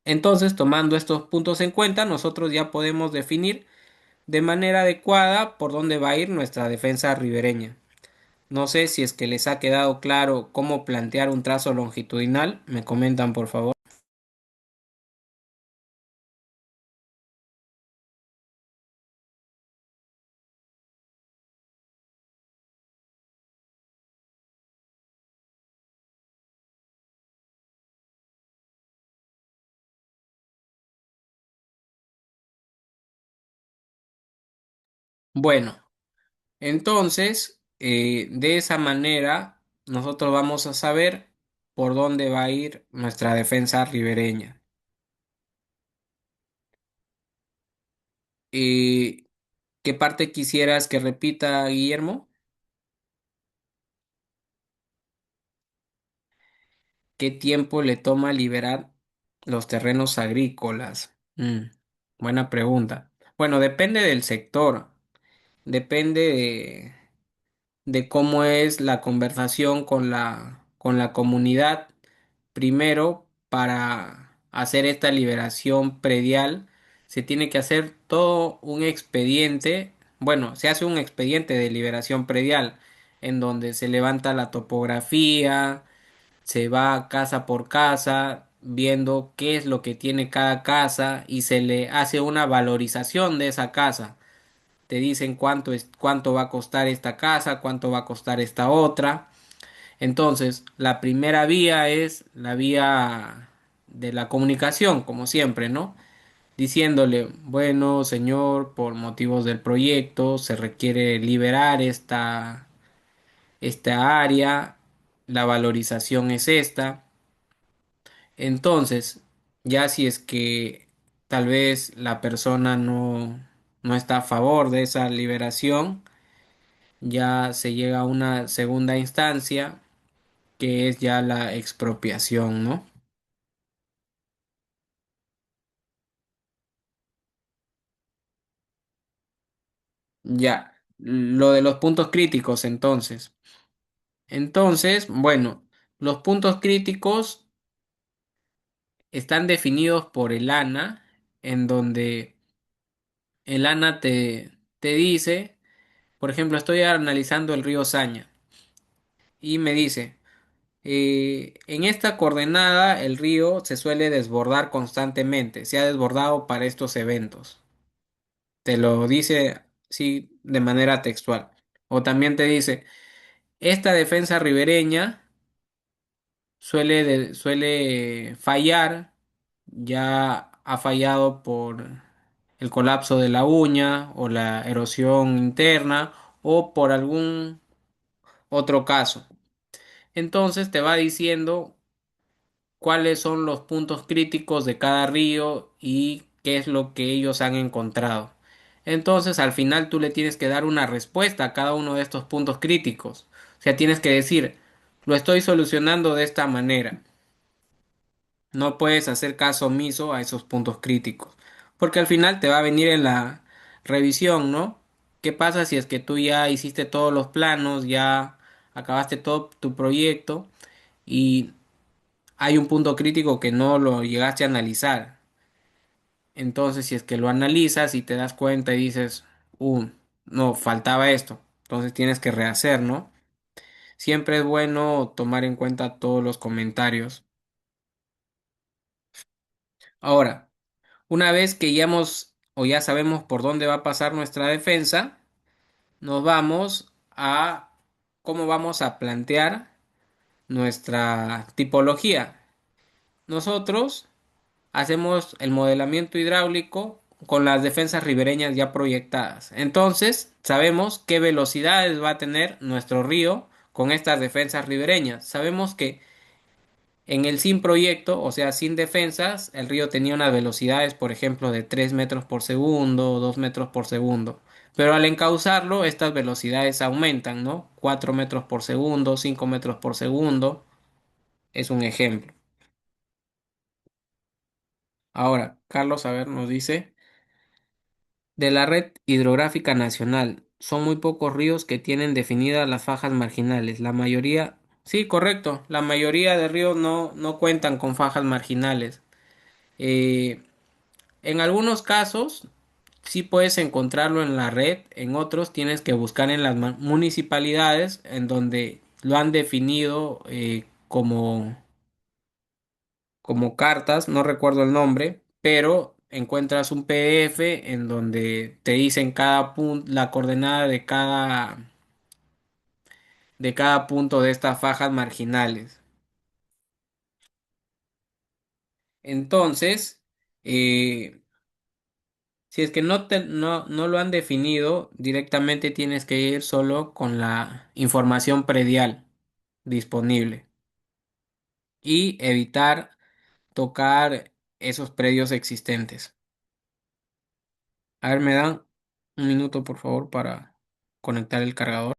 Entonces, tomando estos puntos en cuenta, nosotros ya podemos definir de manera adecuada por dónde va a ir nuestra defensa ribereña. No sé si es que les ha quedado claro cómo plantear un trazo longitudinal. Me comentan, por favor. Bueno, entonces, de esa manera, nosotros vamos a saber por dónde va a ir nuestra defensa ribereña. Eh, ¿Qué parte quisieras que repita, Guillermo? ¿Qué tiempo le toma liberar los terrenos agrícolas? Buena pregunta. Bueno, depende del sector, depende de cómo es la conversación con con la comunidad. Primero, para hacer esta liberación predial, se tiene que hacer todo un expediente. Bueno, se hace un expediente de liberación predial en donde se levanta la topografía, se va casa por casa viendo qué es lo que tiene cada casa y se le hace una valorización de esa casa. Te dicen cuánto va a costar esta casa, cuánto va a costar esta otra. Entonces, la primera vía es la vía de la comunicación, como siempre, ¿no? Diciéndole, bueno, señor, por motivos del proyecto se requiere liberar esta área, la valorización es esta. Entonces, ya si es que tal vez la persona no está a favor de esa liberación, ya se llega a una segunda instancia que es ya la expropiación, ¿no? Ya, lo de los puntos críticos, entonces. Entonces, bueno, los puntos críticos están definidos por el ANA, en donde el ANA te dice, por ejemplo, estoy analizando el río Saña y me dice, en esta coordenada el río se suele desbordar constantemente, se ha desbordado para estos eventos. Te lo dice, sí, de manera textual. O también te dice, esta defensa ribereña suele fallar, ya ha fallado por el colapso de la uña o la erosión interna o por algún otro caso. Entonces te va diciendo cuáles son los puntos críticos de cada río y qué es lo que ellos han encontrado. Entonces, al final tú le tienes que dar una respuesta a cada uno de estos puntos críticos. O sea, tienes que decir, lo estoy solucionando de esta manera. No puedes hacer caso omiso a esos puntos críticos, porque al final te va a venir en la revisión, ¿no? ¿Qué pasa si es que tú ya hiciste todos los planos, ya acabaste todo tu proyecto y hay un punto crítico que no lo llegaste a analizar? Entonces, si es que lo analizas y te das cuenta y dices, no, faltaba esto, entonces tienes que rehacer, ¿no? Siempre es bueno tomar en cuenta todos los comentarios. Ahora, una vez que ya hemos o ya sabemos por dónde va a pasar nuestra defensa, nos vamos a cómo vamos a plantear nuestra tipología. Nosotros hacemos el modelamiento hidráulico con las defensas ribereñas ya proyectadas. Entonces, sabemos qué velocidades va a tener nuestro río con estas defensas ribereñas. Sabemos que en el sin proyecto, o sea, sin defensas, el río tenía unas velocidades, por ejemplo, de 3 metros por segundo, 2 metros por segundo. Pero al encauzarlo, estas velocidades aumentan, ¿no? 4 metros por segundo, 5 metros por segundo, es un ejemplo. Ahora, Carlos, a ver, nos dice, de la red hidrográfica nacional, son muy pocos ríos que tienen definidas las fajas marginales. La mayoría, sí, correcto, la mayoría de ríos no cuentan con fajas marginales. Eh, En algunos casos sí puedes encontrarlo en la red, en otros tienes que buscar en las municipalidades en donde lo han definido como cartas, no recuerdo el nombre, pero encuentras un PDF en donde te dicen cada punto, la coordenada de cada punto de estas fajas marginales. Entonces, eh, Si es que no lo han definido, directamente tienes que ir solo con la información predial disponible y evitar tocar esos predios existentes. A ver, me dan un minuto, por favor, para conectar el cargador.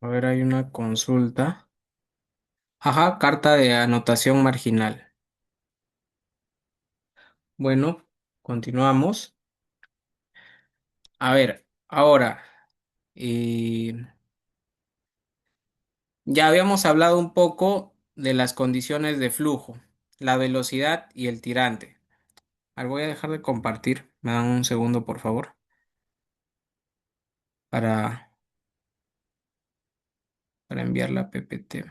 A ver, hay una consulta. Ajá, carta de anotación marginal. Bueno, continuamos. A ver, ahora, eh, ya habíamos hablado un poco de las condiciones de flujo, la velocidad y el tirante. A ver, voy a dejar de compartir. Me dan un segundo, por favor, para, para enviar la PPT.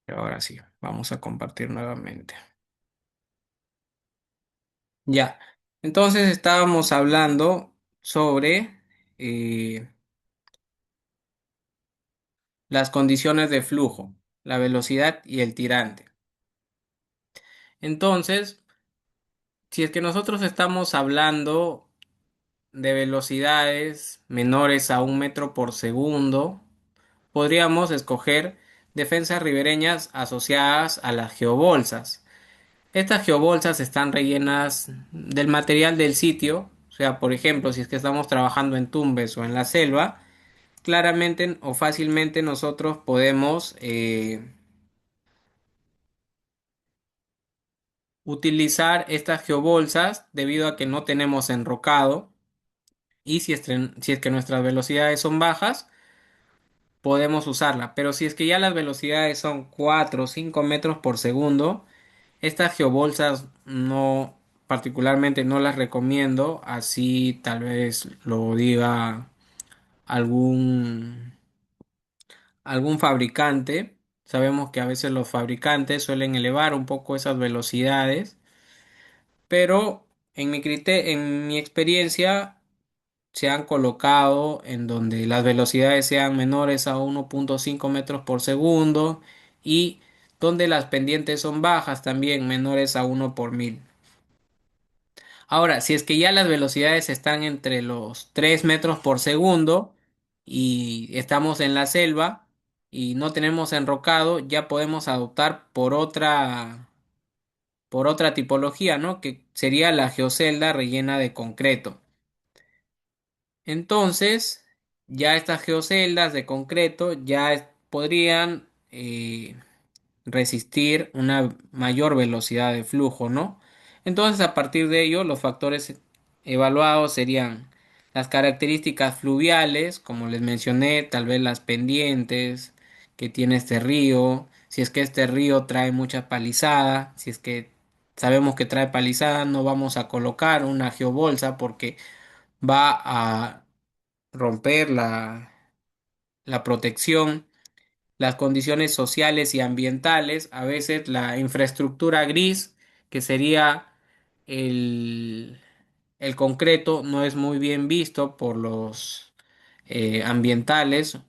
Y ahora sí, vamos a compartir nuevamente. Ya, entonces estábamos hablando sobre eh, las condiciones de flujo, la velocidad y el tirante. Entonces, si es que nosotros estamos hablando de velocidades menores a 1 metro por segundo, podríamos escoger defensas ribereñas asociadas a las geobolsas. Estas geobolsas están rellenas del material del sitio, o sea, por ejemplo, si es que estamos trabajando en Tumbes o en la selva, claramente o fácilmente nosotros podemos utilizar estas geobolsas debido a que no tenemos enrocado y si es que nuestras velocidades son bajas, podemos usarla. Pero si es que ya las velocidades son 4 o 5 metros por segundo, estas geobolsas no, particularmente no las recomiendo, así tal vez lo diga algún, algún fabricante. Sabemos que a veces los fabricantes suelen elevar un poco esas velocidades, pero en mi experiencia se han colocado en donde las velocidades sean menores a 1,5 metros por segundo y donde las pendientes son bajas también, menores a 1 por 1000. Ahora, si es que ya las velocidades están entre los 3 metros por segundo y estamos en la selva y no tenemos enrocado, ya podemos adoptar por otra tipología, ¿no? Que sería la geocelda rellena de concreto. Entonces, ya estas geoceldas de concreto podrían resistir una mayor velocidad de flujo, ¿no? Entonces, a partir de ello, los factores evaluados serían las características fluviales, como les mencioné, tal vez las pendientes que tiene este río, si es que este río trae mucha palizada, si es que sabemos que trae palizada, no vamos a colocar una geobolsa porque va a romper la protección, las condiciones sociales y ambientales, a veces la infraestructura gris, que sería el, el concreto, no es muy bien visto por los ambientales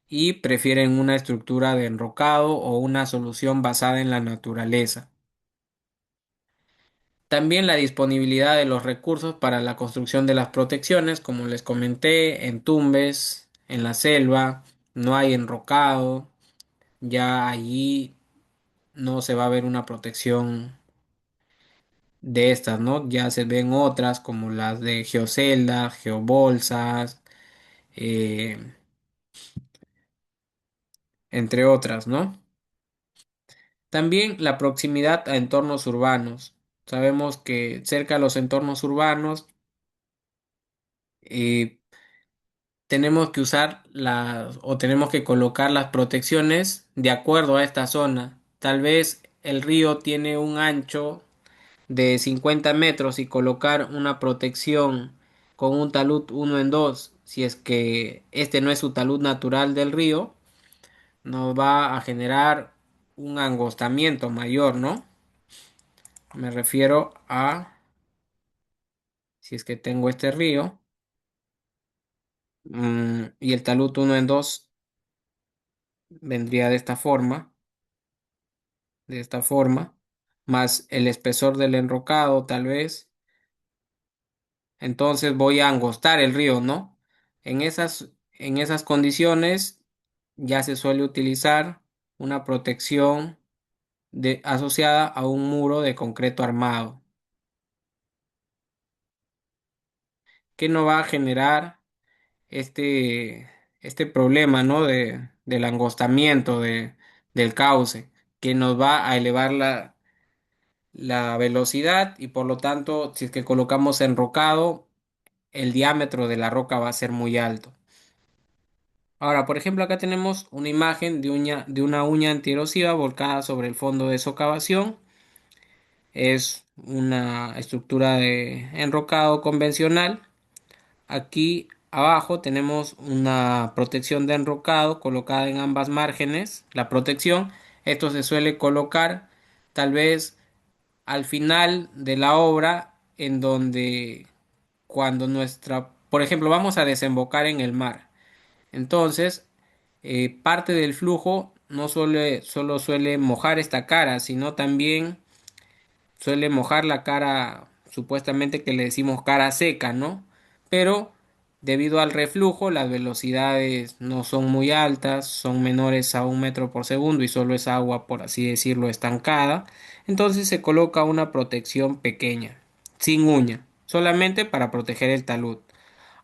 y prefieren una estructura de enrocado o una solución basada en la naturaleza. También la disponibilidad de los recursos para la construcción de las protecciones, como les comenté, en Tumbes, en la selva, no hay enrocado, ya allí no se va a ver una protección de estas, ¿no? Ya se ven otras como las de geoceldas, geobolsas, eh, entre otras, ¿no? También la proximidad a entornos urbanos. Sabemos que cerca de los entornos urbanos eh, tenemos que usar las o tenemos que colocar las protecciones de acuerdo a esta zona. Tal vez el río tiene un ancho de 50 metros y colocar una protección con un talud 1 en 2, si es que este no es su talud natural del río, nos va a generar un angostamiento mayor, ¿no? Me refiero a si es que tengo este río y el talud 1 en 2 vendría de esta forma, más el espesor del enrocado tal vez. Entonces voy a angostar el río, ¿no? En esas condiciones ya se suele utilizar una protección asociada a un muro de concreto armado, que no va a generar este problema, ¿no? Del angostamiento del cauce, que nos va a elevar la velocidad y por lo tanto, si es que colocamos enrocado, el diámetro de la roca va a ser muy alto. Ahora, por ejemplo, acá tenemos una imagen de una uña antierosiva volcada sobre el fondo de socavación. Es una estructura de enrocado convencional. Aquí abajo tenemos una protección de enrocado colocada en ambas márgenes. La protección, esto se suele colocar tal vez al final de la obra en donde cuando por ejemplo, vamos a desembocar en el mar. Entonces, parte del flujo no solo suele mojar esta cara, sino también suele mojar la cara, supuestamente que le decimos cara seca, ¿no? Pero debido al reflujo, las velocidades no son muy altas, son menores a 1 metro por segundo y solo es agua, por así decirlo, estancada. Entonces se coloca una protección pequeña, sin uña, solamente para proteger el talud.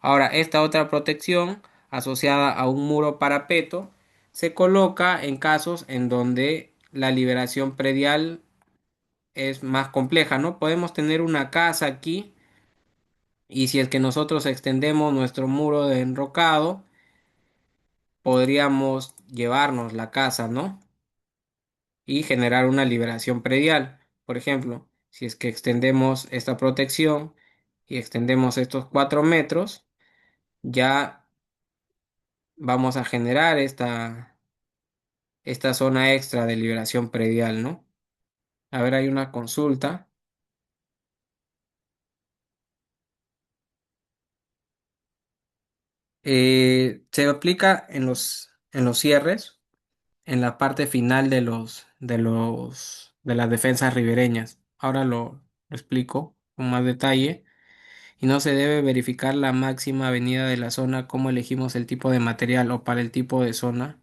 Ahora, esta otra protección, asociada a un muro parapeto, se coloca en casos en donde la liberación predial es más compleja, ¿no? Podemos tener una casa aquí y si es que nosotros extendemos nuestro muro de enrocado, podríamos llevarnos la casa, ¿no? Y generar una liberación predial. Por ejemplo, si es que extendemos esta protección y extendemos estos 4 metros, ya vamos a generar esta zona extra de liberación predial, ¿no? A ver, hay una consulta. Se aplica en los cierres, en la parte final de las defensas ribereñas. Ahora lo explico con más detalle. Y no se debe verificar la máxima avenida de la zona, cómo elegimos el tipo de material o para el tipo de zona.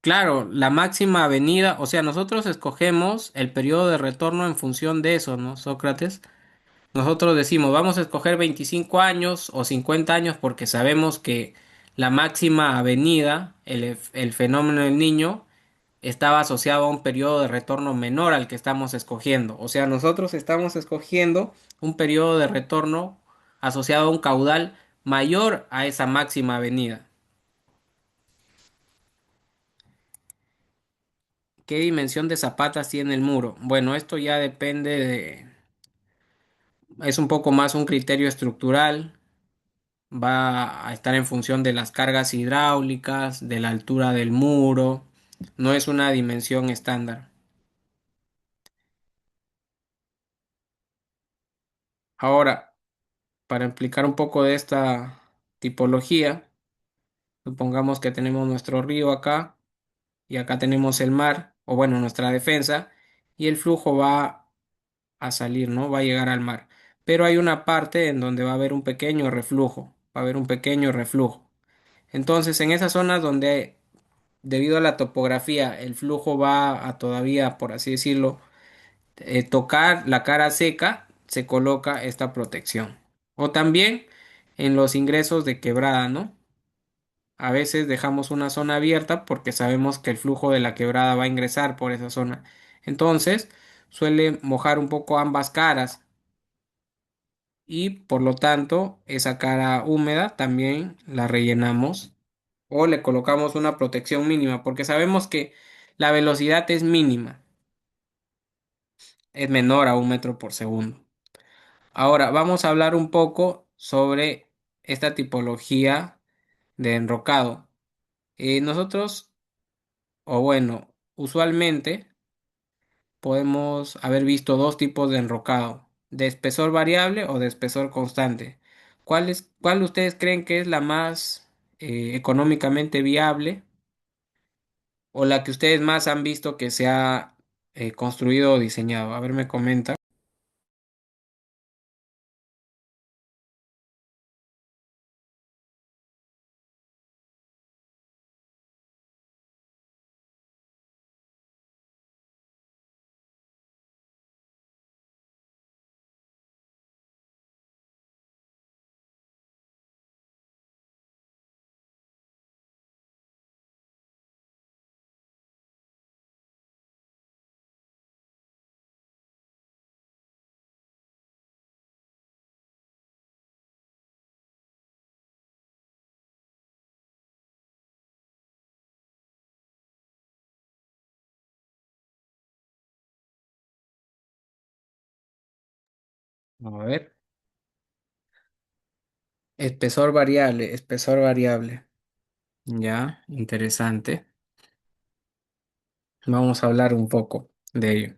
Claro, la máxima avenida, o sea, nosotros escogemos el periodo de retorno en función de eso, ¿no, Sócrates? Nosotros decimos, vamos a escoger 25 años o 50 años porque sabemos que la máxima avenida, el fenómeno del niño, estaba asociado a un periodo de retorno menor al que estamos escogiendo. O sea, nosotros estamos escogiendo un periodo de retorno asociado a un caudal mayor a esa máxima avenida. ¿Qué dimensión de zapatas tiene el muro? Bueno, esto ya depende es un poco más un criterio estructural, va a estar en función de las cargas hidráulicas, de la altura del muro, no es una dimensión estándar. Ahora, para explicar un poco de esta tipología, supongamos que tenemos nuestro río acá y acá tenemos el mar, o bueno, nuestra defensa, y el flujo va a salir, ¿no? Va a llegar al mar. Pero hay una parte en donde va a haber un pequeño reflujo, va a haber un pequeño reflujo. Entonces, en esas zonas donde, debido a la topografía, el flujo va a todavía, por así decirlo, tocar la cara seca, se coloca esta protección. O también en los ingresos de quebrada, ¿no? A veces dejamos una zona abierta porque sabemos que el flujo de la quebrada va a ingresar por esa zona. Entonces, suele mojar un poco ambas caras y por lo tanto esa cara húmeda también la rellenamos o le colocamos una protección mínima porque sabemos que la velocidad es mínima, es menor a 1 metro por segundo. Ahora vamos a hablar un poco sobre esta tipología de enrocado. Nosotros, o bueno, usualmente podemos haber visto dos tipos de enrocado, de espesor variable o de espesor constante. ¿Cuál ustedes creen que es la más económicamente viable o la que ustedes más han visto que se ha construido o diseñado? A ver, me comenta. A ver, espesor variable, espesor variable. Ya, interesante. Vamos a hablar un poco de ello.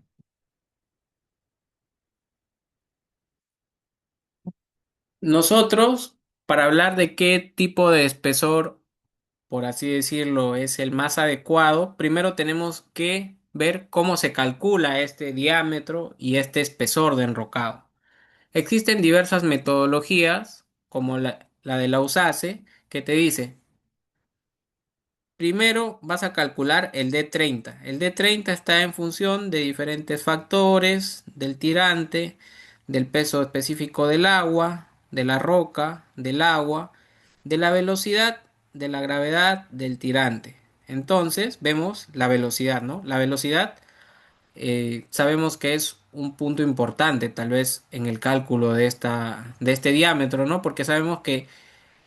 Nosotros, para hablar de qué tipo de espesor, por así decirlo, es el más adecuado, primero tenemos que ver cómo se calcula este diámetro y este espesor de enrocado. Existen diversas metodologías, como la de la USACE, que te dice, primero vas a calcular el D30. El D30 está en función de diferentes factores, del tirante, del peso específico del agua, de la roca, del agua, de la velocidad, de la gravedad, del tirante. Entonces vemos la velocidad, ¿no? La velocidad sabemos que es un punto importante tal vez en el cálculo de este diámetro, ¿no? Porque sabemos que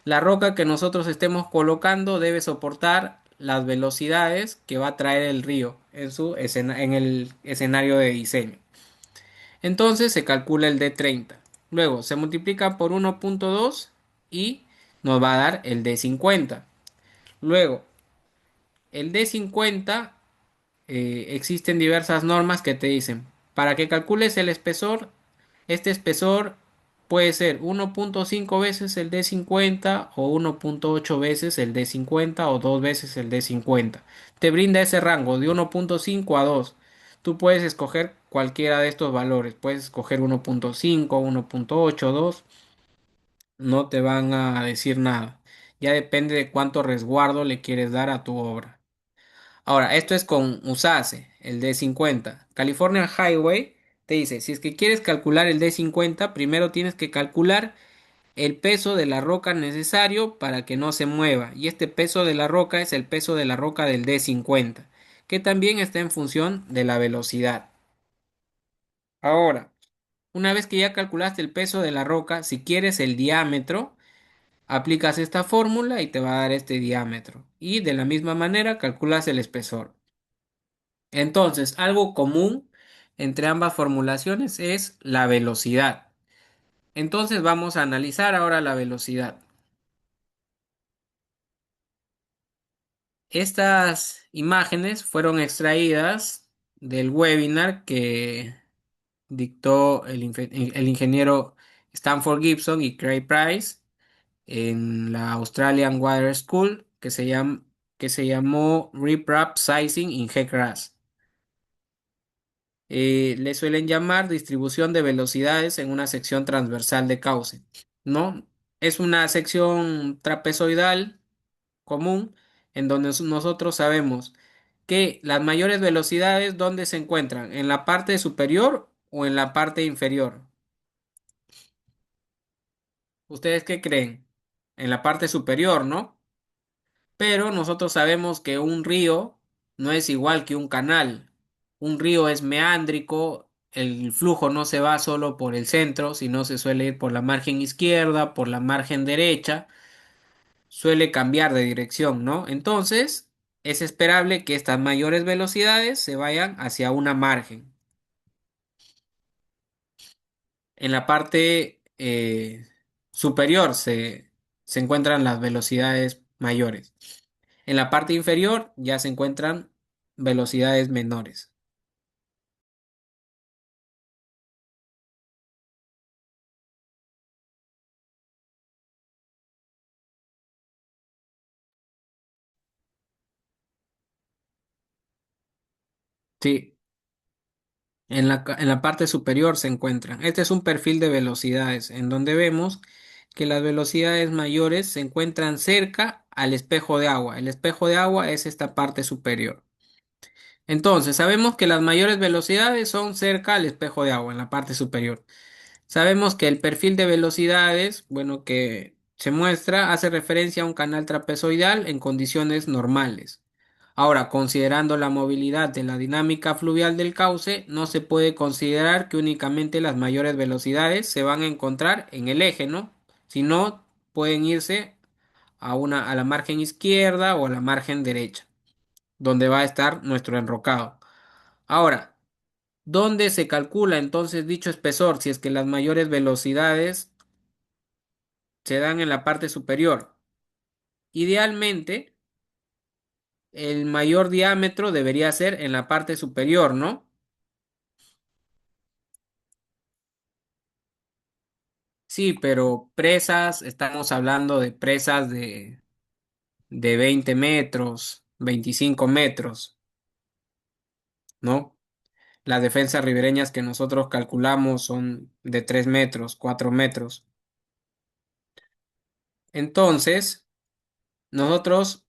la roca que nosotros estemos colocando debe soportar las velocidades que va a traer el río en el escenario de diseño. Entonces se calcula el D30. Luego se multiplica por 1,2 y nos va a dar el D50. Luego, el D50 existen diversas normas que te dicen, para que calcules el espesor, este espesor puede ser 1,5 veces el D50 o 1,8 veces el D50 o 2 veces el D50. Te brinda ese rango de 1,5 a 2. Tú puedes escoger cualquiera de estos valores. Puedes escoger 1,5, 1,8, 2. No te van a decir nada. Ya depende de cuánto resguardo le quieres dar a tu obra. Ahora, esto es con USACE, el D50. California Highway te dice, si es que quieres calcular el D50, primero tienes que calcular el peso de la roca necesario para que no se mueva. Y este peso de la roca es el peso de la roca del D50, que también está en función de la velocidad. Ahora, una vez que ya calculaste el peso de la roca, si quieres el diámetro, aplicas esta fórmula y te va a dar este diámetro. Y de la misma manera calculas el espesor. Entonces, algo común entre ambas formulaciones es la velocidad. Entonces vamos a analizar ahora la velocidad. Estas imágenes fueron extraídas del webinar que dictó el ingeniero Stanford Gibson y Craig Price en la Australian Water School que se llamó Riprap Sizing in Headcrest. Le suelen llamar distribución de velocidades en una sección transversal de cauce, ¿no? Es una sección trapezoidal común en donde nosotros sabemos que las mayores velocidades, ¿dónde se encuentran? ¿En la parte superior o en la parte inferior? ¿Ustedes qué creen? En la parte superior, ¿no? Pero nosotros sabemos que un río no es igual que un canal. Un río es meándrico, el flujo no se va solo por el centro, sino se suele ir por la margen izquierda, por la margen derecha, suele cambiar de dirección, ¿no? Entonces, es esperable que estas mayores velocidades se vayan hacia una margen. En la parte superior se encuentran las velocidades mayores. En la parte inferior ya se encuentran velocidades menores. Sí, en la parte superior se encuentran. Este es un perfil de velocidades en donde vemos que las velocidades mayores se encuentran cerca al espejo de agua. El espejo de agua es esta parte superior. Entonces, sabemos que las mayores velocidades son cerca al espejo de agua, en la parte superior. Sabemos que el perfil de velocidades, bueno, que se muestra, hace referencia a un canal trapezoidal en condiciones normales. Ahora, considerando la movilidad de la dinámica fluvial del cauce, no se puede considerar que únicamente las mayores velocidades se van a encontrar en el eje, ¿no? Sino pueden irse a la margen izquierda o a la margen derecha, donde va a estar nuestro enrocado. Ahora, ¿dónde se calcula entonces dicho espesor si es que las mayores velocidades se dan en la parte superior? Idealmente, el mayor diámetro debería ser en la parte superior, ¿no? Sí, pero presas, estamos hablando de presas de 20 metros, 25 metros, ¿no? Las defensas ribereñas que nosotros calculamos son de 3 metros, 4 metros. Entonces, nosotros,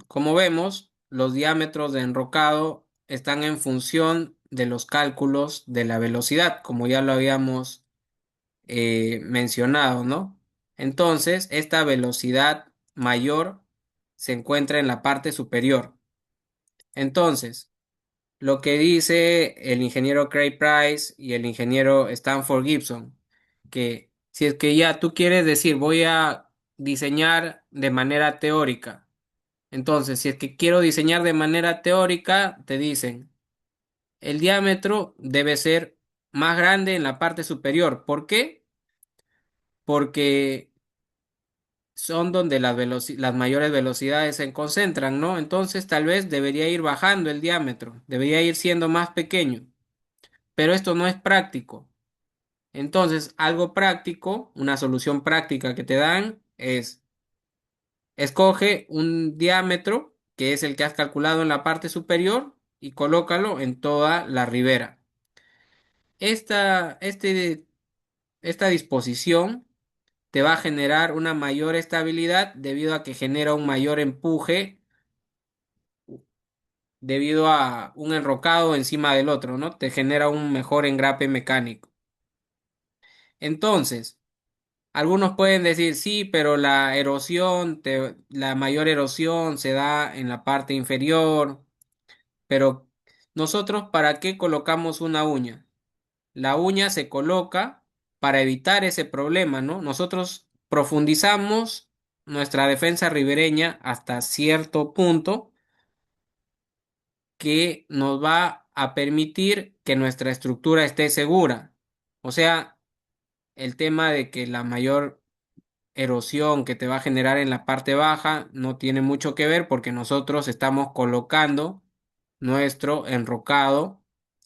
como vemos, los diámetros de enrocado están en función de los cálculos de la velocidad, como ya lo habíamos mencionado, ¿no? Entonces, esta velocidad mayor se encuentra en la parte superior. Entonces, lo que dice el ingeniero Craig Price y el ingeniero Stanford Gibson, que si es que ya tú quieres decir voy a diseñar de manera teórica, entonces si es que quiero diseñar de manera teórica, te dicen el diámetro debe ser más grande en la parte superior. ¿Por qué? Porque son donde las mayores velocidades se concentran, ¿no? Entonces tal vez debería ir bajando el diámetro, debería ir siendo más pequeño, pero esto no es práctico. Entonces, algo práctico, una solución práctica que te dan es, escoge un diámetro, que es el que has calculado en la parte superior, y colócalo en toda la ribera. Esta, este, esta disposición te va a generar una mayor estabilidad debido a que genera un mayor empuje debido a un enrocado encima del otro, ¿no? Te genera un mejor engrape mecánico. Entonces, algunos pueden decir, sí, pero la mayor erosión se da en la parte inferior, pero nosotros, ¿para qué colocamos una uña? La uña se coloca para evitar ese problema, ¿no? Nosotros profundizamos nuestra defensa ribereña hasta cierto punto que nos va a permitir que nuestra estructura esté segura. O sea, el tema de que la mayor erosión que te va a generar en la parte baja no tiene mucho que ver porque nosotros estamos colocando nuestro enrocado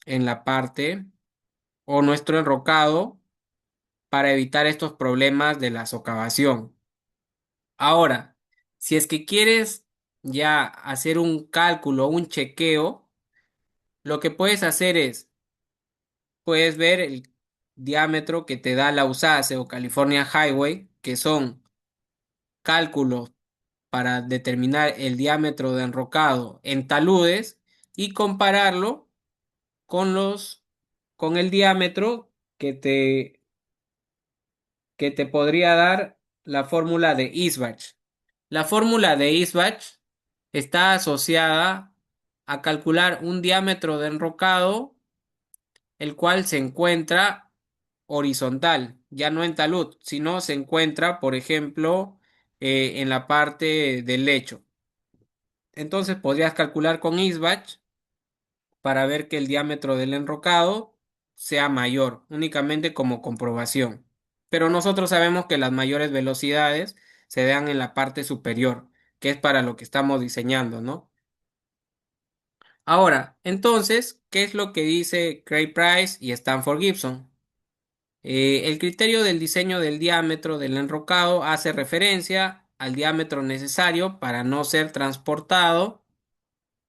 en la parte o nuestro enrocado para evitar estos problemas de la socavación. Ahora, si es que quieres ya hacer un cálculo, un chequeo, lo que puedes hacer es, puedes ver el diámetro que te da la USACE o California Highway, que son cálculos para determinar el diámetro de enrocado en taludes y compararlo con con el diámetro que te podría dar la fórmula de Isbach. La fórmula de Isbach está asociada a calcular un diámetro de enrocado, el cual se encuentra horizontal, ya no en talud, sino se encuentra, por ejemplo, en la parte del lecho. Entonces podrías calcular con Isbach para ver que el diámetro del enrocado sea mayor, únicamente como comprobación. Pero nosotros sabemos que las mayores velocidades se dan en la parte superior, que es para lo que estamos diseñando, ¿no? Ahora, entonces, ¿qué es lo que dice Craig Price y Stanford Gibson? El criterio del diseño del diámetro del enrocado hace referencia al diámetro necesario para no ser transportado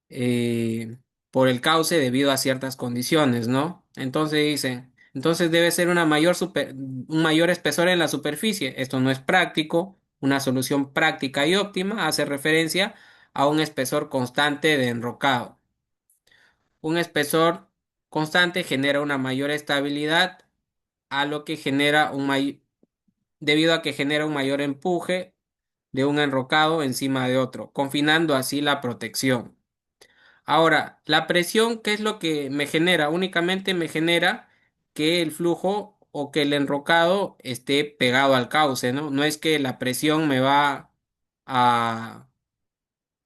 eh, por el cauce debido a ciertas condiciones, ¿no? Entonces dice, entonces debe ser un mayor espesor en la superficie. Esto no es práctico. Una solución práctica y óptima hace referencia a un espesor constante de enrocado. Un espesor constante genera una mayor estabilidad a lo que genera debido a que genera un mayor empuje de un enrocado encima de otro, confinando así la protección. Ahora, la presión, ¿qué es lo que me genera? Únicamente me genera que el flujo o que el enrocado esté pegado al cauce, ¿no? No es que la presión me va a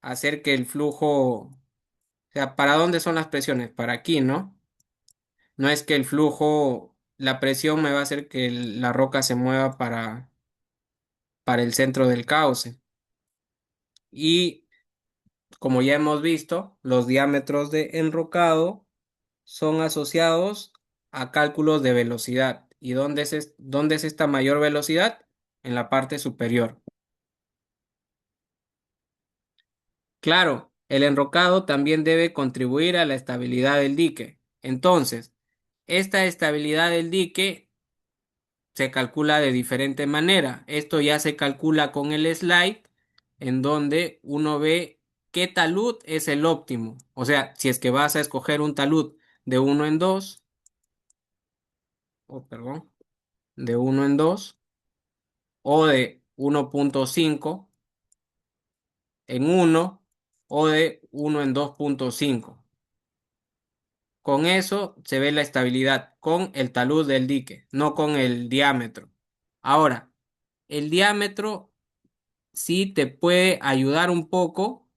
hacer que el flujo, o sea, ¿para dónde son las presiones? Para aquí, ¿no? No es que el flujo, la presión me va a hacer que la roca se mueva para el centro del cauce. Y como ya hemos visto, los diámetros de enrocado son asociados a cálculos de velocidad. ¿Y dónde es esta mayor velocidad? En la parte superior. Claro, el enrocado también debe contribuir a la estabilidad del dique. Entonces, esta estabilidad del dique se calcula de diferente manera. Esto ya se calcula con el slide, en donde uno ve qué talud es el óptimo. O sea, si es que vas a escoger un talud de uno en 2, perdón, de uno en 2 o de 1.5 en uno o de uno en 2.5. Con eso se ve la estabilidad con el talud del dique, no con el diámetro. Ahora, el diámetro sí te puede ayudar un poco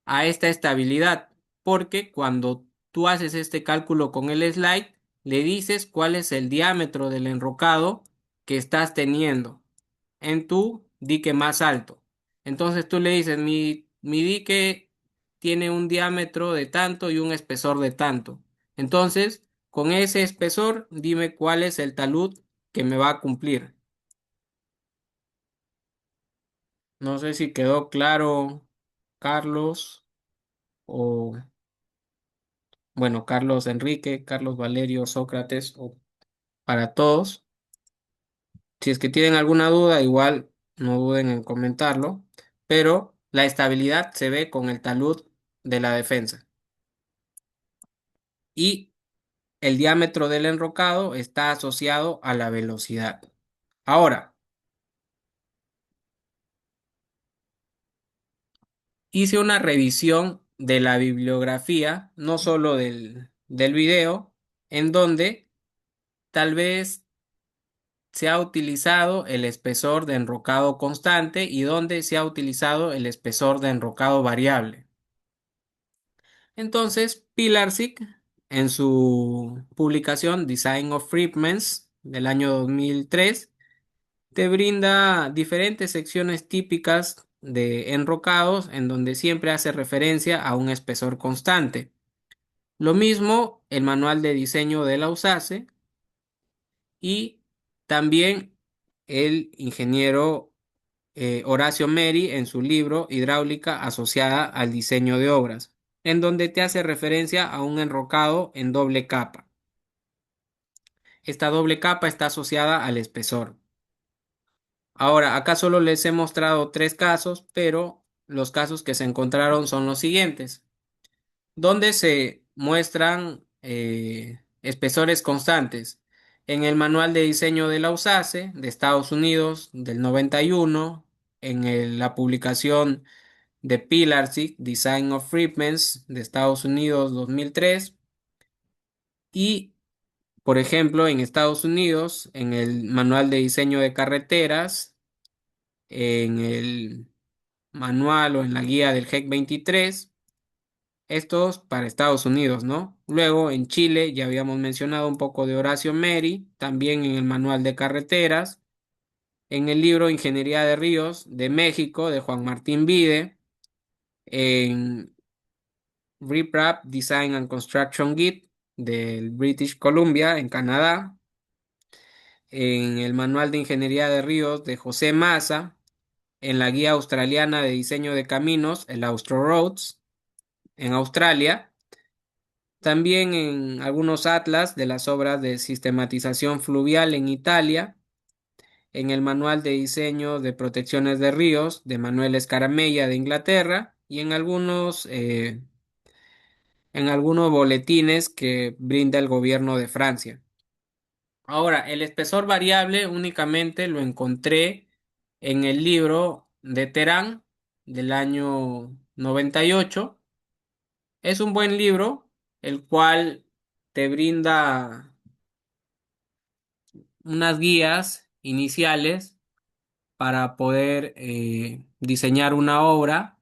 a esta estabilidad, porque cuando tú haces este cálculo con el slide, le dices cuál es el diámetro del enrocado que estás teniendo en tu dique más alto. Entonces tú le dices, mi dique tiene un diámetro de tanto y un espesor de tanto. Entonces, con ese espesor, dime cuál es el talud que me va a cumplir. No sé si quedó claro, Carlos, o bueno, Carlos Enrique, Carlos Valerio, Sócrates, o para todos. Si es que tienen alguna duda, igual no duden en comentarlo, pero la estabilidad se ve con el talud de la defensa. Y el diámetro del enrocado está asociado a la velocidad. Ahora, hice una revisión de la bibliografía, no solo del video, en donde tal vez se ha utilizado el espesor de enrocado constante y donde se ha utilizado el espesor de enrocado variable. Entonces, Pilarczyk, en su publicación Design of Fragments del año 2003, te brinda diferentes secciones típicas de enrocados en donde siempre hace referencia a un espesor constante. Lo mismo el manual de diseño de la USACE y también el ingeniero Horacio Meri en su libro Hidráulica asociada al diseño de obras, en donde te hace referencia a un enrocado en doble capa. Esta doble capa está asociada al espesor. Ahora, acá solo les he mostrado tres casos, pero los casos que se encontraron son los siguientes, donde se muestran espesores constantes. En el manual de diseño de la USACE de Estados Unidos del 91, la publicación de Pilarczyk, Design of Treatments de Estados Unidos 2003, y por ejemplo en Estados Unidos en el manual de diseño de carreteras, en el manual o en la guía del GEC 23, estos para Estados Unidos, ¿no? Luego en Chile ya habíamos mencionado un poco de Horacio Meri, también en el manual de carreteras, en el libro Ingeniería de Ríos de México de Juan Martín Vide, en RIPRAP Design and Construction Guide del British Columbia en Canadá, en el manual de Ingeniería de Ríos de José Massa, en la guía australiana de diseño de caminos, el Austro Roads, en Australia. También en algunos atlas de las obras de sistematización fluvial en Italia, en el Manual de Diseño de Protecciones de Ríos de Manuel Escaramella de Inglaterra y en algunos boletines que brinda el gobierno de Francia. Ahora, el espesor variable únicamente lo encontré en el libro de Terán del año 98. Es un buen libro, el cual te brinda unas guías iniciales para poder diseñar una obra.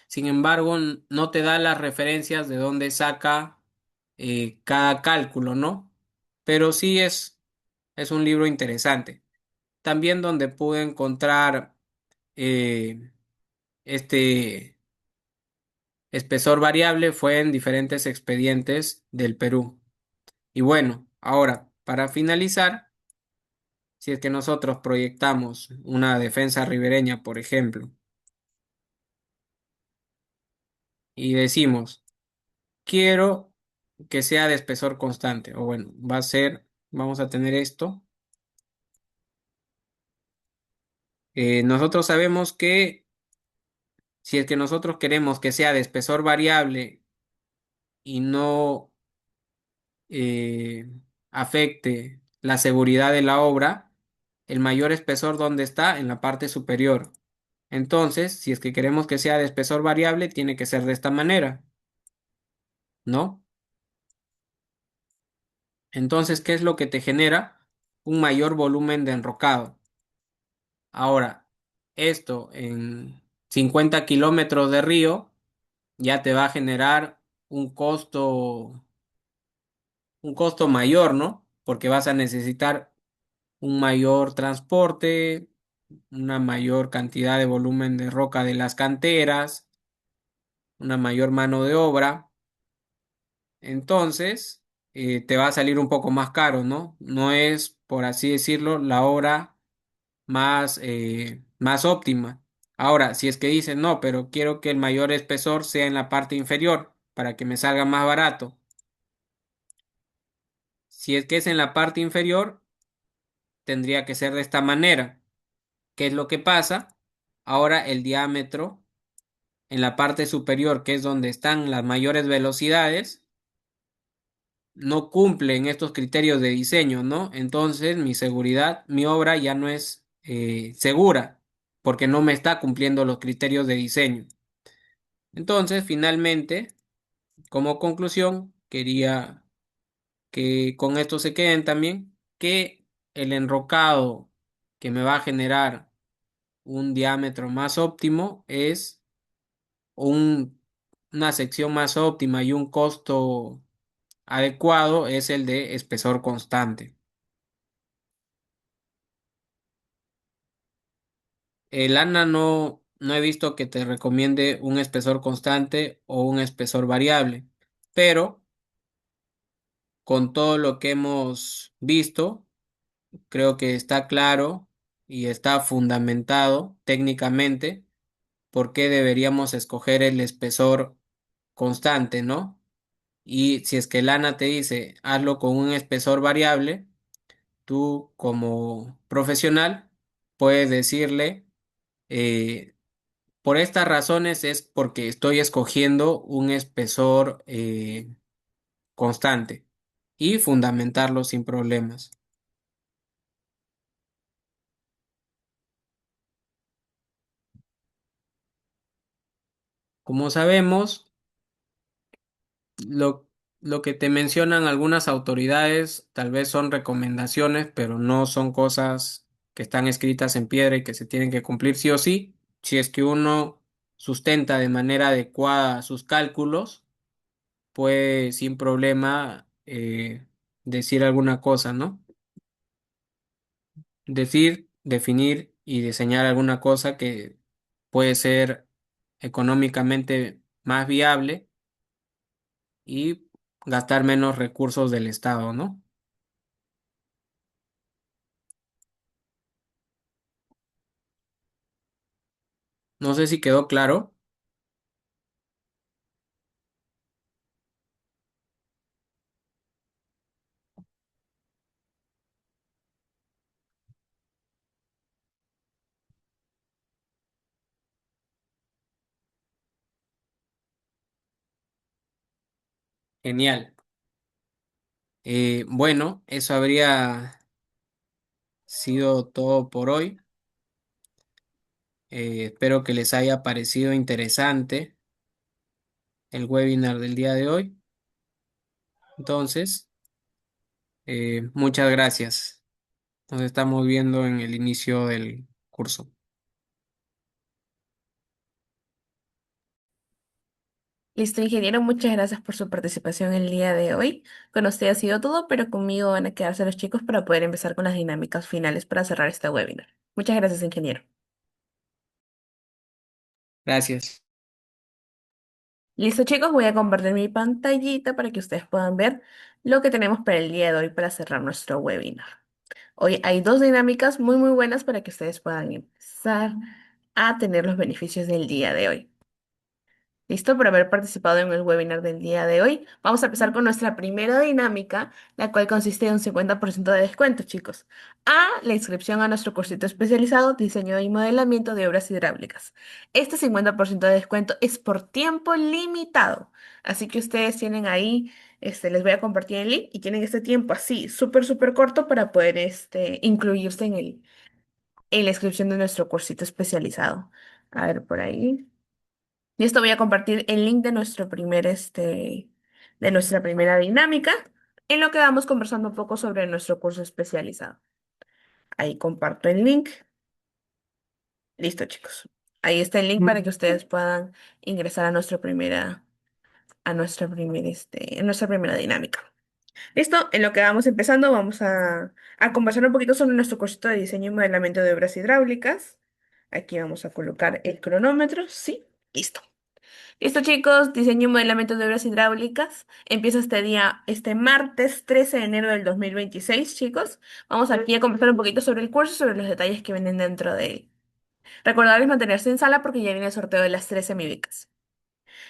Sin embargo, no te da las referencias de dónde saca cada cálculo, ¿no? Pero sí es un libro interesante. También donde pude encontrar eh, este espesor variable fue en diferentes expedientes del Perú. Y bueno, ahora, para finalizar, si es que nosotros proyectamos una defensa ribereña, por ejemplo, y decimos, quiero que sea de espesor constante, o bueno, vamos a tener esto. Nosotros sabemos que si es que nosotros queremos que sea de espesor variable y no eh, afecte la seguridad de la obra, el mayor espesor, ¿dónde está? En la parte superior. Entonces, si es que queremos que sea de espesor variable, tiene que ser de esta manera, ¿no? Entonces, ¿qué es lo que te genera? Un mayor volumen de enrocado. Ahora, esto en 50 kilómetros de río ya te va a generar un costo mayor, ¿no? Porque vas a necesitar un mayor transporte, una mayor cantidad de volumen de roca de las canteras, una mayor mano de obra. Entonces, te va a salir un poco más caro, ¿no? No es, por así decirlo, la obra más óptima. Ahora, si es que dicen, no, pero quiero que el mayor espesor sea en la parte inferior para que me salga más barato. Si es que es en la parte inferior, tendría que ser de esta manera. ¿Qué es lo que pasa? Ahora el diámetro en la parte superior, que es donde están las mayores velocidades, no cumplen estos criterios de diseño, ¿no? Entonces mi seguridad, mi obra ya no es segura porque no me está cumpliendo los criterios de diseño. Entonces, finalmente, como conclusión, quería que con esto se queden también que el enrocado que me va a generar un diámetro más óptimo un, una sección más óptima y un costo adecuado es el de espesor constante. El ANA no he visto que te recomiende un espesor constante o un espesor variable, pero con todo lo que hemos visto, creo que está claro y está fundamentado técnicamente por qué deberíamos escoger el espesor constante, ¿no? Y si es que el ANA te dice hazlo con un espesor variable, tú como profesional puedes decirle, eh, por estas razones es porque estoy escogiendo un espesor constante y fundamentarlo sin problemas. Como sabemos, lo, lo que te mencionan algunas autoridades tal vez son recomendaciones, pero no son cosas que están escritas en piedra y que se tienen que cumplir sí o sí. Si es que uno sustenta de manera adecuada sus cálculos, puede sin problema decir alguna cosa, ¿no? Decir, definir y diseñar alguna cosa que puede ser económicamente más viable y gastar menos recursos del Estado, ¿no? No sé si quedó claro. Genial. Bueno, eso habría sido todo por hoy. Espero que les haya parecido interesante el webinar del día de hoy. Entonces, muchas gracias. Nos estamos viendo en el inicio del curso. Listo, ingeniero, muchas gracias por su participación el día de hoy. Con usted ha sido todo, pero conmigo van a quedarse los chicos para poder empezar con las dinámicas finales para cerrar este webinar. Muchas gracias, ingeniero. Gracias. Listo, chicos, voy a compartir mi pantallita para que ustedes puedan ver lo que tenemos para el día de hoy para cerrar nuestro webinar. Hoy hay dos dinámicas muy buenas para que ustedes puedan empezar a tener los beneficios del día de hoy. ¿Listo? Por haber participado en el webinar del día de hoy. Vamos a empezar con nuestra primera dinámica, la cual consiste en un 50% de descuento, chicos. A la inscripción a nuestro cursito especializado, diseño y modelamiento de obras hidráulicas. Este 50% de descuento es por tiempo limitado. Así que ustedes tienen ahí, les voy a compartir el link y tienen este tiempo así, súper corto para poder incluirse en la inscripción de nuestro cursito especializado. A ver, por ahí. Y esto voy a compartir el link de de nuestra primera dinámica, en lo que vamos conversando un poco sobre nuestro curso especializado. Ahí comparto el link. Listo, chicos. Ahí está el link para que ustedes puedan ingresar a a nuestra primera dinámica. Listo, en lo que vamos empezando, vamos a conversar un poquito sobre nuestro cursito de diseño y modelamiento de obras hidráulicas. Aquí vamos a colocar el cronómetro. Sí, listo. Listo, chicos, diseño y modelamiento de obras hidráulicas. Empieza este martes 13 de enero del 2026, chicos. Vamos aquí a conversar un poquito sobre el curso y sobre los detalles que vienen dentro de él. Recordarles mantenerse en sala porque ya viene el sorteo de las 13 semivicas.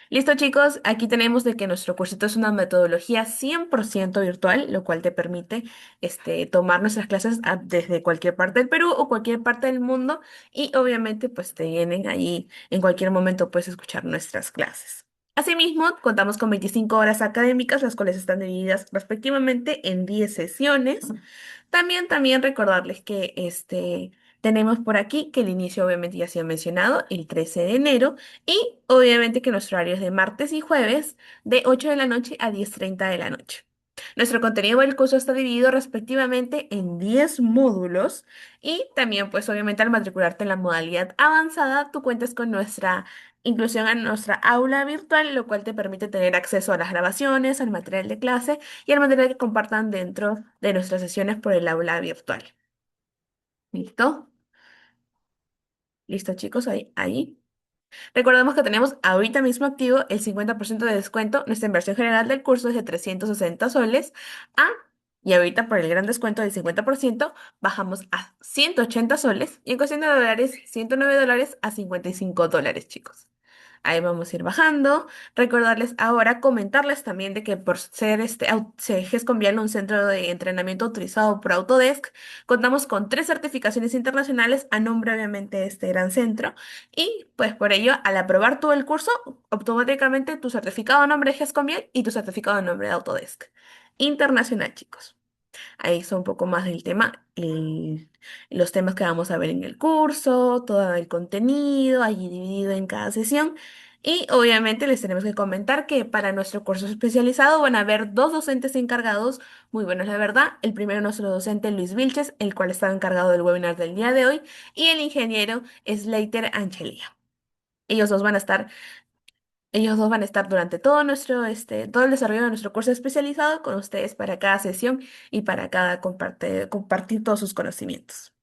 Listo, chicos, aquí tenemos de que nuestro cursito es una metodología 100% virtual, lo cual te permite tomar nuestras clases desde cualquier parte del Perú o cualquier parte del mundo y obviamente pues te vienen ahí en cualquier momento puedes escuchar nuestras clases. Asimismo, contamos con 25 horas académicas, las cuales están divididas respectivamente en 10 sesiones. También recordarles que tenemos por aquí que el inicio obviamente ya se ha mencionado, el 13 de enero, y obviamente que nuestro horario es de martes y jueves, de 8 de la noche a 10:30 de la noche. Nuestro contenido del curso está dividido respectivamente en 10 módulos y también pues obviamente al matricularte en la modalidad avanzada tú cuentas con nuestra inclusión en nuestra aula virtual, lo cual te permite tener acceso a las grabaciones, al material de clase y al material que compartan dentro de nuestras sesiones por el aula virtual. ¿Listo? ¿Listo chicos? Ahí. Recordemos que tenemos ahorita mismo activo el 50% de descuento. Nuestra inversión general del curso es de 360 soles. Ah, y ahorita por el gran descuento del 50% bajamos a 180 soles. Y en cuestión de dólares, 109 dólares a 55 dólares, chicos. Ahí vamos a ir bajando. Recordarles ahora, comentarles también de que por ser GES un centro de entrenamiento autorizado por Autodesk, contamos con 3 certificaciones internacionales a nombre obviamente de este gran centro. Y pues por ello, al aprobar todo el curso, automáticamente tu certificado a nombre de GES y tu certificado a nombre de Autodesk. Internacional, chicos. Ahí son un poco más del tema, los temas que vamos a ver en el curso, todo el contenido, allí dividido en cada sesión. Y obviamente les tenemos que comentar que para nuestro curso especializado van a haber 2 docentes encargados, muy buenos la verdad. El primero nuestro docente Luis Vilches, el cual estaba encargado del webinar del día de hoy, y el ingeniero Slater Angelia. Ellos dos van a estar ellos dos van a estar durante todo el desarrollo de nuestro curso especializado con ustedes para cada sesión y para cada compartir todos sus conocimientos.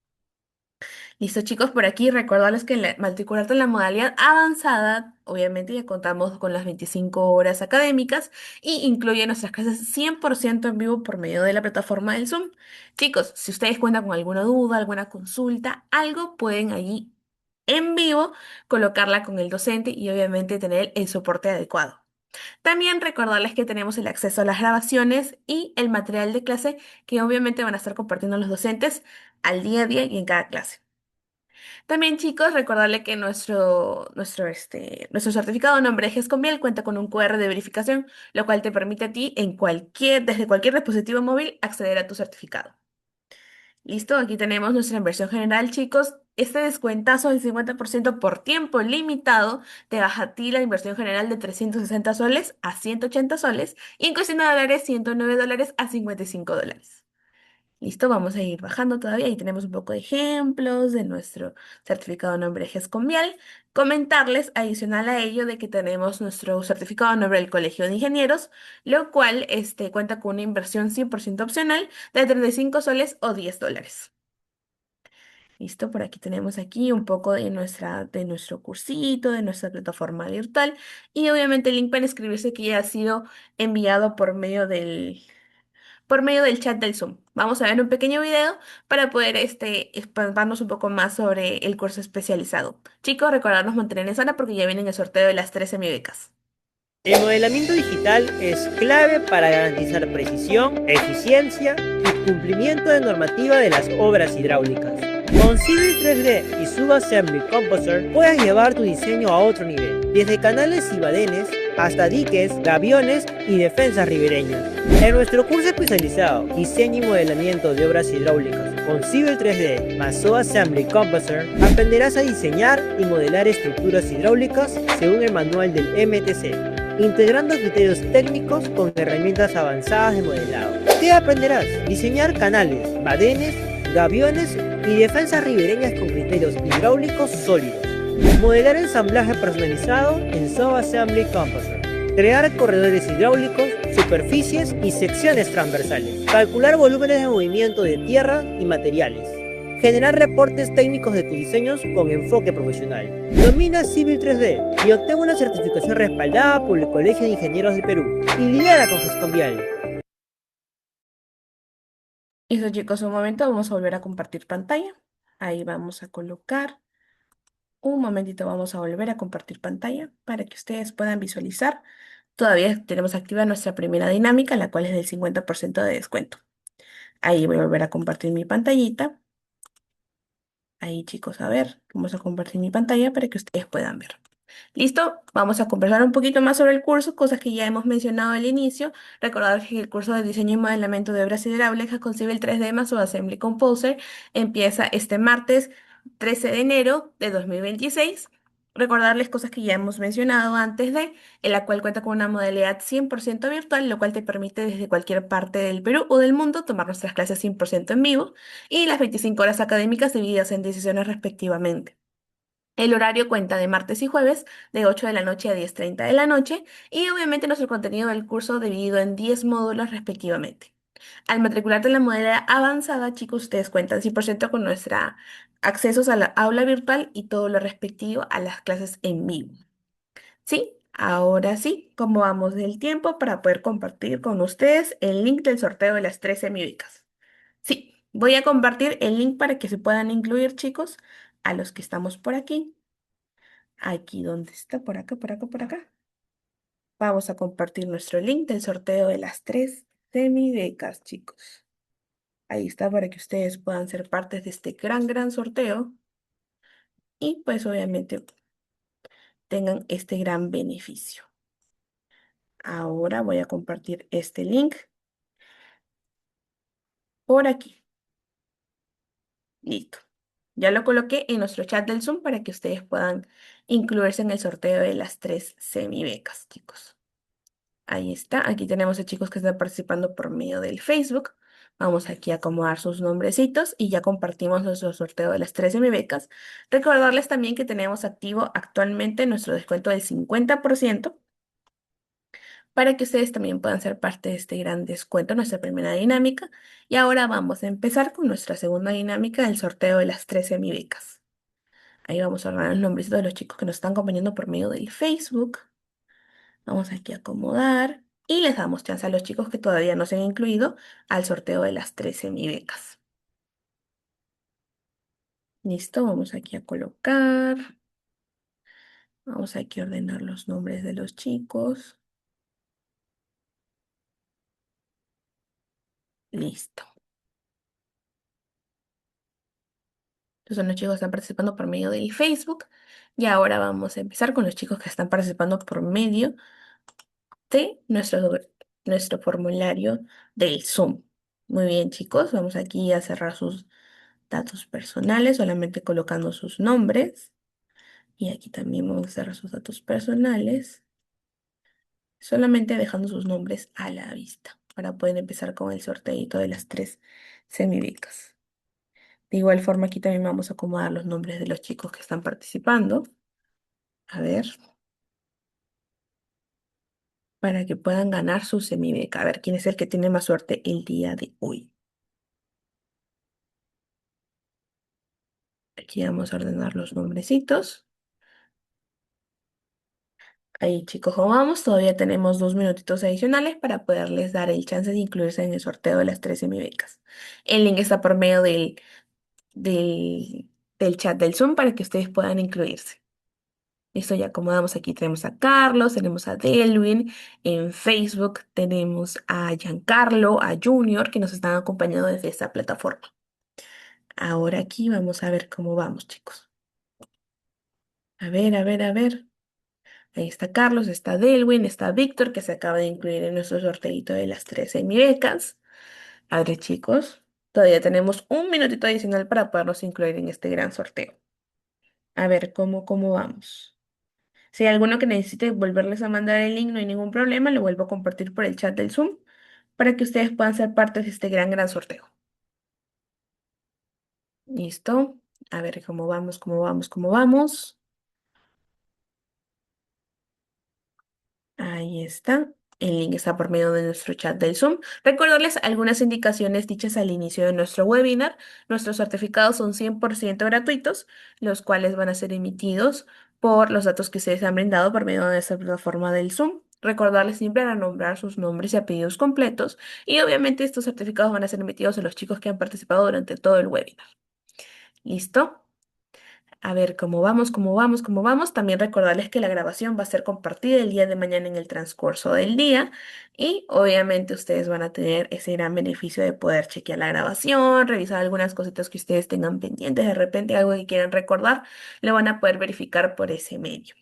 Listo, chicos, por aquí recordarles que matricularte en la modalidad avanzada, obviamente ya contamos con las 25 horas académicas y incluye nuestras clases 100% en vivo por medio de la plataforma del Zoom. Chicos, si ustedes cuentan con alguna duda, alguna consulta, algo, pueden allí en vivo colocarla con el docente y obviamente tener el soporte adecuado. También recordarles que tenemos el acceso a las grabaciones y el material de clase que obviamente van a estar compartiendo los docentes al día a día y en cada clase. También, chicos, recordarles que nuestro certificado de nombre de GESCOMBIAL cuenta con un QR de verificación, lo cual te permite a ti desde cualquier dispositivo móvil acceder a tu certificado. Listo, aquí tenemos nuestra inversión general, chicos. Este descuentazo del 50% por tiempo limitado te baja a ti la inversión general de 360 soles a 180 soles y en cuestión de dólares, 109 dólares a 55 dólares. Listo, vamos a ir bajando todavía. Ahí tenemos un poco de ejemplos de nuestro certificado de nombre GESCOMBIAL. Comentarles, adicional a ello, de que tenemos nuestro certificado de nombre del Colegio de Ingenieros, lo cual cuenta con una inversión 100% opcional de 35 soles o 10 dólares. Listo, por aquí tenemos aquí un poco de nuestro cursito, de nuestra plataforma virtual y obviamente el link para inscribirse que ya ha sido enviado por medio del chat del Zoom. Vamos a ver un pequeño video para poder expandirnos un poco más sobre el curso especializado. Chicos, recordarnos mantener en zona porque ya viene el sorteo de las 13 semibecas. El modelamiento digital es clave para garantizar precisión, eficiencia y cumplimiento de normativa de las obras hidráulicas. Con Civil 3D y Subassembly Composer puedes llevar tu diseño a otro nivel, desde canales y badenes hasta diques, gaviones y defensas ribereñas. En nuestro curso especializado Diseño y Modelamiento de Obras Hidráulicas con Civil 3D más Subassembly Composer aprenderás a diseñar y modelar estructuras hidráulicas según el manual del MTC, integrando criterios técnicos con herramientas avanzadas de modelado. ¿Qué aprenderás? Diseñar canales, badenes, gaviones y defensas ribereñas con criterios hidráulicos sólidos. Modelar ensamblaje personalizado en Subassembly Composer. Crear corredores hidráulicos, superficies y secciones transversales. Calcular volúmenes de movimiento de tierra y materiales. Generar reportes técnicos de tus diseños con enfoque profesional. Domina Civil 3D y obtén una certificación respaldada por el Colegio de Ingenieros del Perú. Y lidera con GESCOMBIAL. Listo, chicos, un momento, vamos a volver a compartir pantalla. Ahí vamos a colocar. Un momentito, vamos a volver a compartir pantalla para que ustedes puedan visualizar. Todavía tenemos activa nuestra primera dinámica, la cual es del 50% de descuento. Ahí voy a volver a compartir mi pantallita. Ahí, chicos, a ver, vamos a compartir mi pantalla para que ustedes puedan ver. ¿Listo? Vamos a conversar un poquito más sobre el curso, cosas que ya hemos mencionado al inicio. Recordad que el curso de diseño y modelamiento de obras hidráulicas con Civil 3D más Assembly Composer empieza este martes 13 de enero de 2026. recordarles cosas que ya hemos mencionado antes en la cual cuenta con una modalidad 100% virtual, lo cual te permite desde cualquier parte del Perú o del mundo tomar nuestras clases 100% en vivo y las 25 horas académicas divididas en 10 sesiones respectivamente. El horario cuenta de martes y jueves de 8 de la noche a 10:30 de la noche y obviamente nuestro contenido del curso dividido en 10 módulos respectivamente. Al matricularte en la modalidad avanzada, chicos, ustedes cuentan 100% con nuestra accesos a la aula virtual y todo lo respectivo a las clases en vivo. Sí, ahora sí, ¿cómo vamos del tiempo para poder compartir con ustedes el link del sorteo de las 13 semibecas? Sí, voy a compartir el link para que se puedan incluir, chicos, a los que estamos por aquí. Aquí donde está, por acá, por acá, por acá. Vamos a compartir nuestro link del sorteo de las 3 semibecas, chicos. Ahí está para que ustedes puedan ser parte de este gran, gran sorteo y pues obviamente tengan este gran beneficio. Ahora voy a compartir este link por aquí. Listo. Ya lo coloqué en nuestro chat del Zoom para que ustedes puedan incluirse en el sorteo de las 3 semibecas, chicos. Ahí está. Aquí tenemos a chicos que están participando por medio del Facebook. Vamos aquí a acomodar sus nombrecitos y ya compartimos nuestro sorteo de las 13 becas. Recordarles también que tenemos activo actualmente nuestro descuento del 50% para que ustedes también puedan ser parte de este gran descuento, nuestra primera dinámica. Y ahora vamos a empezar con nuestra segunda dinámica del sorteo de las 13 becas. Ahí vamos a ordenar los nombrecitos de los chicos que nos están acompañando por medio del Facebook. Vamos aquí a acomodar y les damos chance a los chicos que todavía no se han incluido al sorteo de las 13 becas. Listo, vamos aquí a colocar. Vamos aquí a ordenar los nombres de los chicos. Listo. Estos son los chicos que están participando por medio del Facebook. Y ahora vamos a empezar con los chicos que están participando por medio de nuestro formulario del Zoom. Muy bien, chicos, vamos aquí a cerrar sus datos personales, solamente colocando sus nombres. Y aquí también vamos a cerrar sus datos personales, solamente dejando sus nombres a la vista para poder empezar con el sorteito de las 3 semibecas. De igual forma, aquí también vamos a acomodar los nombres de los chicos que están participando. A ver, para que puedan ganar su semibeca. A ver, ¿quién es el que tiene más suerte el día de hoy? Aquí vamos a ordenar los nombrecitos. Ahí, chicos, ¿cómo vamos? Todavía tenemos 2 minutitos adicionales para poderles dar el chance de incluirse en el sorteo de las 3 semibecas. El link está por medio del, del chat del Zoom para que ustedes puedan incluirse. Listo, ya acomodamos aquí. Tenemos a Carlos, tenemos a Delwin. En Facebook tenemos a Giancarlo, a Junior, que nos están acompañando desde esta plataforma. Ahora aquí vamos a ver cómo vamos, chicos. A ver, a ver, a ver. Ahí está Carlos, está Delwin, está Víctor, que se acaba de incluir en nuestro sorteito de las 13 becas. A ver, chicos, todavía tenemos 1 minutito adicional para podernos incluir en este gran sorteo. A ver cómo vamos. Si hay alguno que necesite volverles a mandar el link, no hay ningún problema, lo vuelvo a compartir por el chat del Zoom para que ustedes puedan ser parte de este gran, gran sorteo. ¿Listo? A ver cómo vamos, cómo vamos, cómo vamos. Ahí está. El link está por medio de nuestro chat del Zoom. Recordarles algunas indicaciones dichas al inicio de nuestro webinar. Nuestros certificados son 100% gratuitos, los cuales van a ser emitidos por los datos que ustedes han brindado por medio de esta plataforma del Zoom. Recordarles siempre a nombrar sus nombres y apellidos completos y obviamente estos certificados van a ser emitidos a los chicos que han participado durante todo el webinar. ¿Listo? A ver cómo vamos, cómo vamos, cómo vamos. También recordarles que la grabación va a ser compartida el día de mañana en el transcurso del día y obviamente ustedes van a tener ese gran beneficio de poder chequear la grabación, revisar algunas cositas que ustedes tengan pendientes, de repente algo que quieran recordar, lo van a poder verificar por ese medio.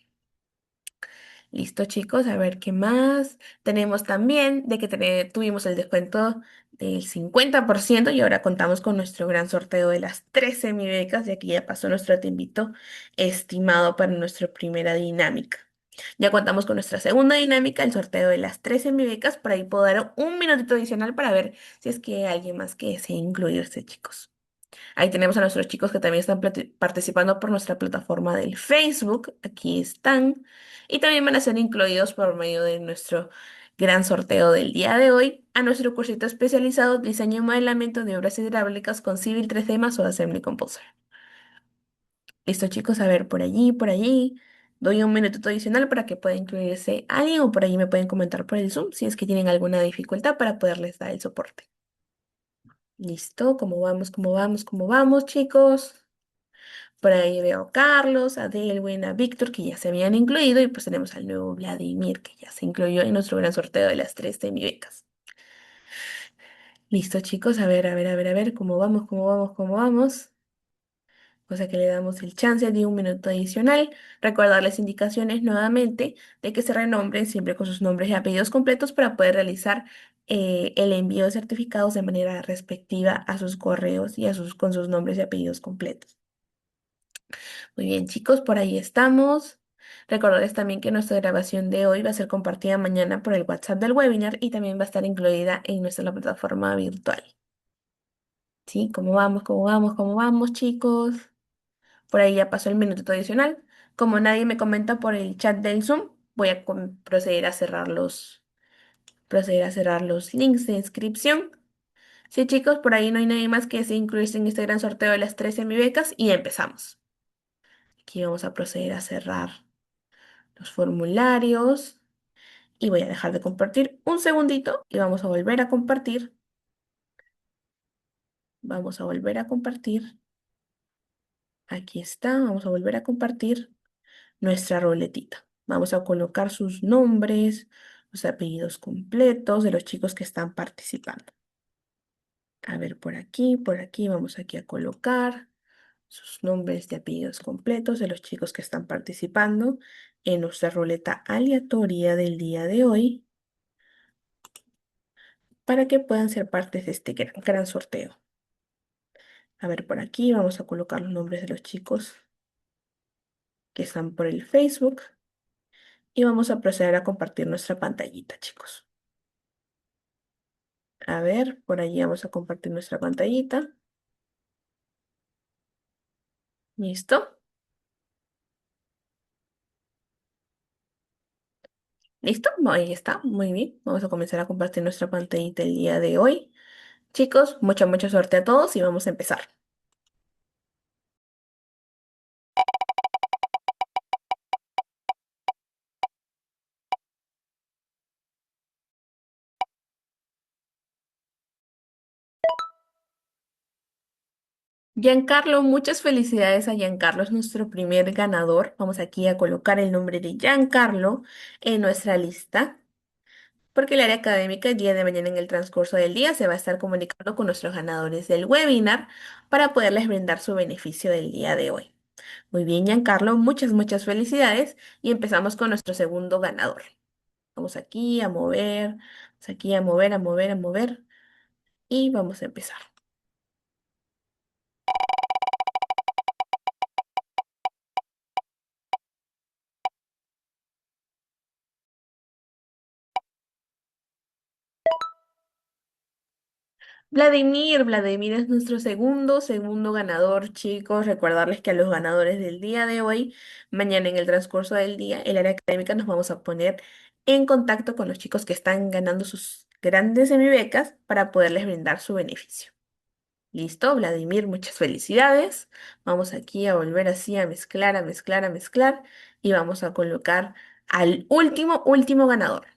Listo, chicos, a ver qué más. Tenemos también de que tuvimos el descuento del 50% y ahora contamos con nuestro gran sorteo de las 13 mi becas, ya que ya pasó nuestro tiempito estimado para nuestra primera dinámica. Ya contamos con nuestra segunda dinámica, el sorteo de las 13 mi becas. Por ahí puedo dar un minutito adicional para ver si es que hay alguien más que desee incluirse, chicos. Ahí tenemos a nuestros chicos que también están participando por nuestra plataforma del Facebook. Aquí están. Y también van a ser incluidos por medio de nuestro gran sorteo del día de hoy a nuestro cursito especializado Diseño y Modelamiento de Obras Hidráulicas con Civil 3D más o Assembly Composer. Listo, chicos, a ver, por allí, por allí. Doy un minutito adicional para que pueda incluirse alguien o por allí me pueden comentar por el Zoom si es que tienen alguna dificultad para poderles dar el soporte. Listo, ¿cómo vamos? ¿Cómo vamos? ¿Cómo vamos, chicos? Por ahí veo a Carlos, a Delwin, a Víctor, que ya se habían incluido, y pues tenemos al nuevo Vladimir, que ya se incluyó en nuestro gran sorteo de las 3 becas. Listo, chicos, a ver, a ver, a ver, a ver, ¿cómo vamos? ¿Cómo vamos? ¿Cómo vamos? Cosa que le damos el chance de un minuto adicional. Recordarles indicaciones nuevamente de que se renombren siempre con sus nombres y apellidos completos para poder realizar el envío de certificados de manera respectiva a sus correos y con sus nombres y apellidos completos. Muy bien, chicos, por ahí estamos. Recordarles también que nuestra grabación de hoy va a ser compartida mañana por el WhatsApp del webinar y también va a estar incluida en nuestra plataforma virtual. ¿Sí? ¿Cómo vamos? ¿Cómo vamos? ¿Cómo vamos, chicos? Por ahí ya pasó el minuto adicional. Como nadie me comenta por el chat del Zoom, voy a proceder a cerrar los links de inscripción. Sí, chicos, por ahí no hay nadie más que desee incluirse en este gran sorteo de las 13 mi becas y empezamos. Aquí vamos a proceder a cerrar los formularios y voy a dejar de compartir un segundito y vamos a volver a compartir. Vamos a volver a compartir. Aquí está, vamos a volver a compartir nuestra ruletita. Vamos a colocar sus nombres, los apellidos completos de los chicos que están participando. A ver, por aquí, vamos aquí a colocar sus nombres de apellidos completos de los chicos que están participando en nuestra ruleta aleatoria del día de hoy para que puedan ser partes de este gran sorteo. A ver, por aquí vamos a colocar los nombres de los chicos que están por el Facebook y vamos a proceder a compartir nuestra pantallita, chicos. A ver, por allí vamos a compartir nuestra pantallita. ¿Listo? ¿Listo? Ahí está, muy bien. Vamos a comenzar a compartir nuestra pantallita el día de hoy. Chicos, mucha suerte a todos y vamos a empezar. Giancarlo, muchas felicidades a Giancarlo, es nuestro primer ganador. Vamos aquí a colocar el nombre de Giancarlo en nuestra lista, porque el área académica el día de mañana en el transcurso del día se va a estar comunicando con nuestros ganadores del webinar para poderles brindar su beneficio del día de hoy. Muy bien, Giancarlo, muchas felicidades y empezamos con nuestro segundo ganador. Vamos aquí a mover, vamos aquí a mover, a mover, a mover y vamos a empezar. Vladimir es nuestro segundo ganador, chicos. Recordarles que a los ganadores del día de hoy, mañana en el transcurso del día, el área académica nos vamos a poner en contacto con los chicos que están ganando sus grandes semibecas para poderles brindar su beneficio. Listo, Vladimir, muchas felicidades. Vamos aquí a volver así a mezclar, a mezclar, a mezclar y vamos a colocar al último ganador.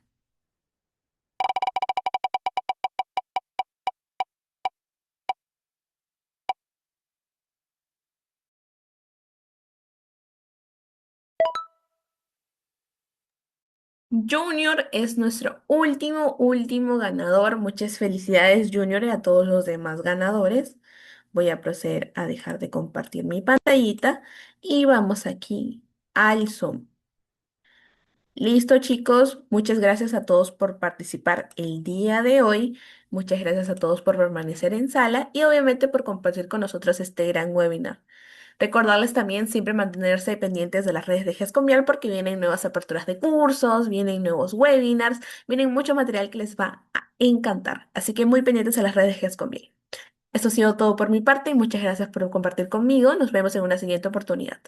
Junior es nuestro último ganador. Muchas felicidades, Junior, y a todos los demás ganadores. Voy a proceder a dejar de compartir mi pantallita y vamos aquí al Zoom. Listo, chicos. Muchas gracias a todos por participar el día de hoy. Muchas gracias a todos por permanecer en sala y obviamente por compartir con nosotros este gran webinar. Recordarles también siempre mantenerse pendientes de las redes de GESCOMIAL porque vienen nuevas aperturas de cursos, vienen nuevos webinars, vienen mucho material que les va a encantar. Así que muy pendientes a las redes de GESCOMIAL. Esto ha sido todo por mi parte y muchas gracias por compartir conmigo. Nos vemos en una siguiente oportunidad.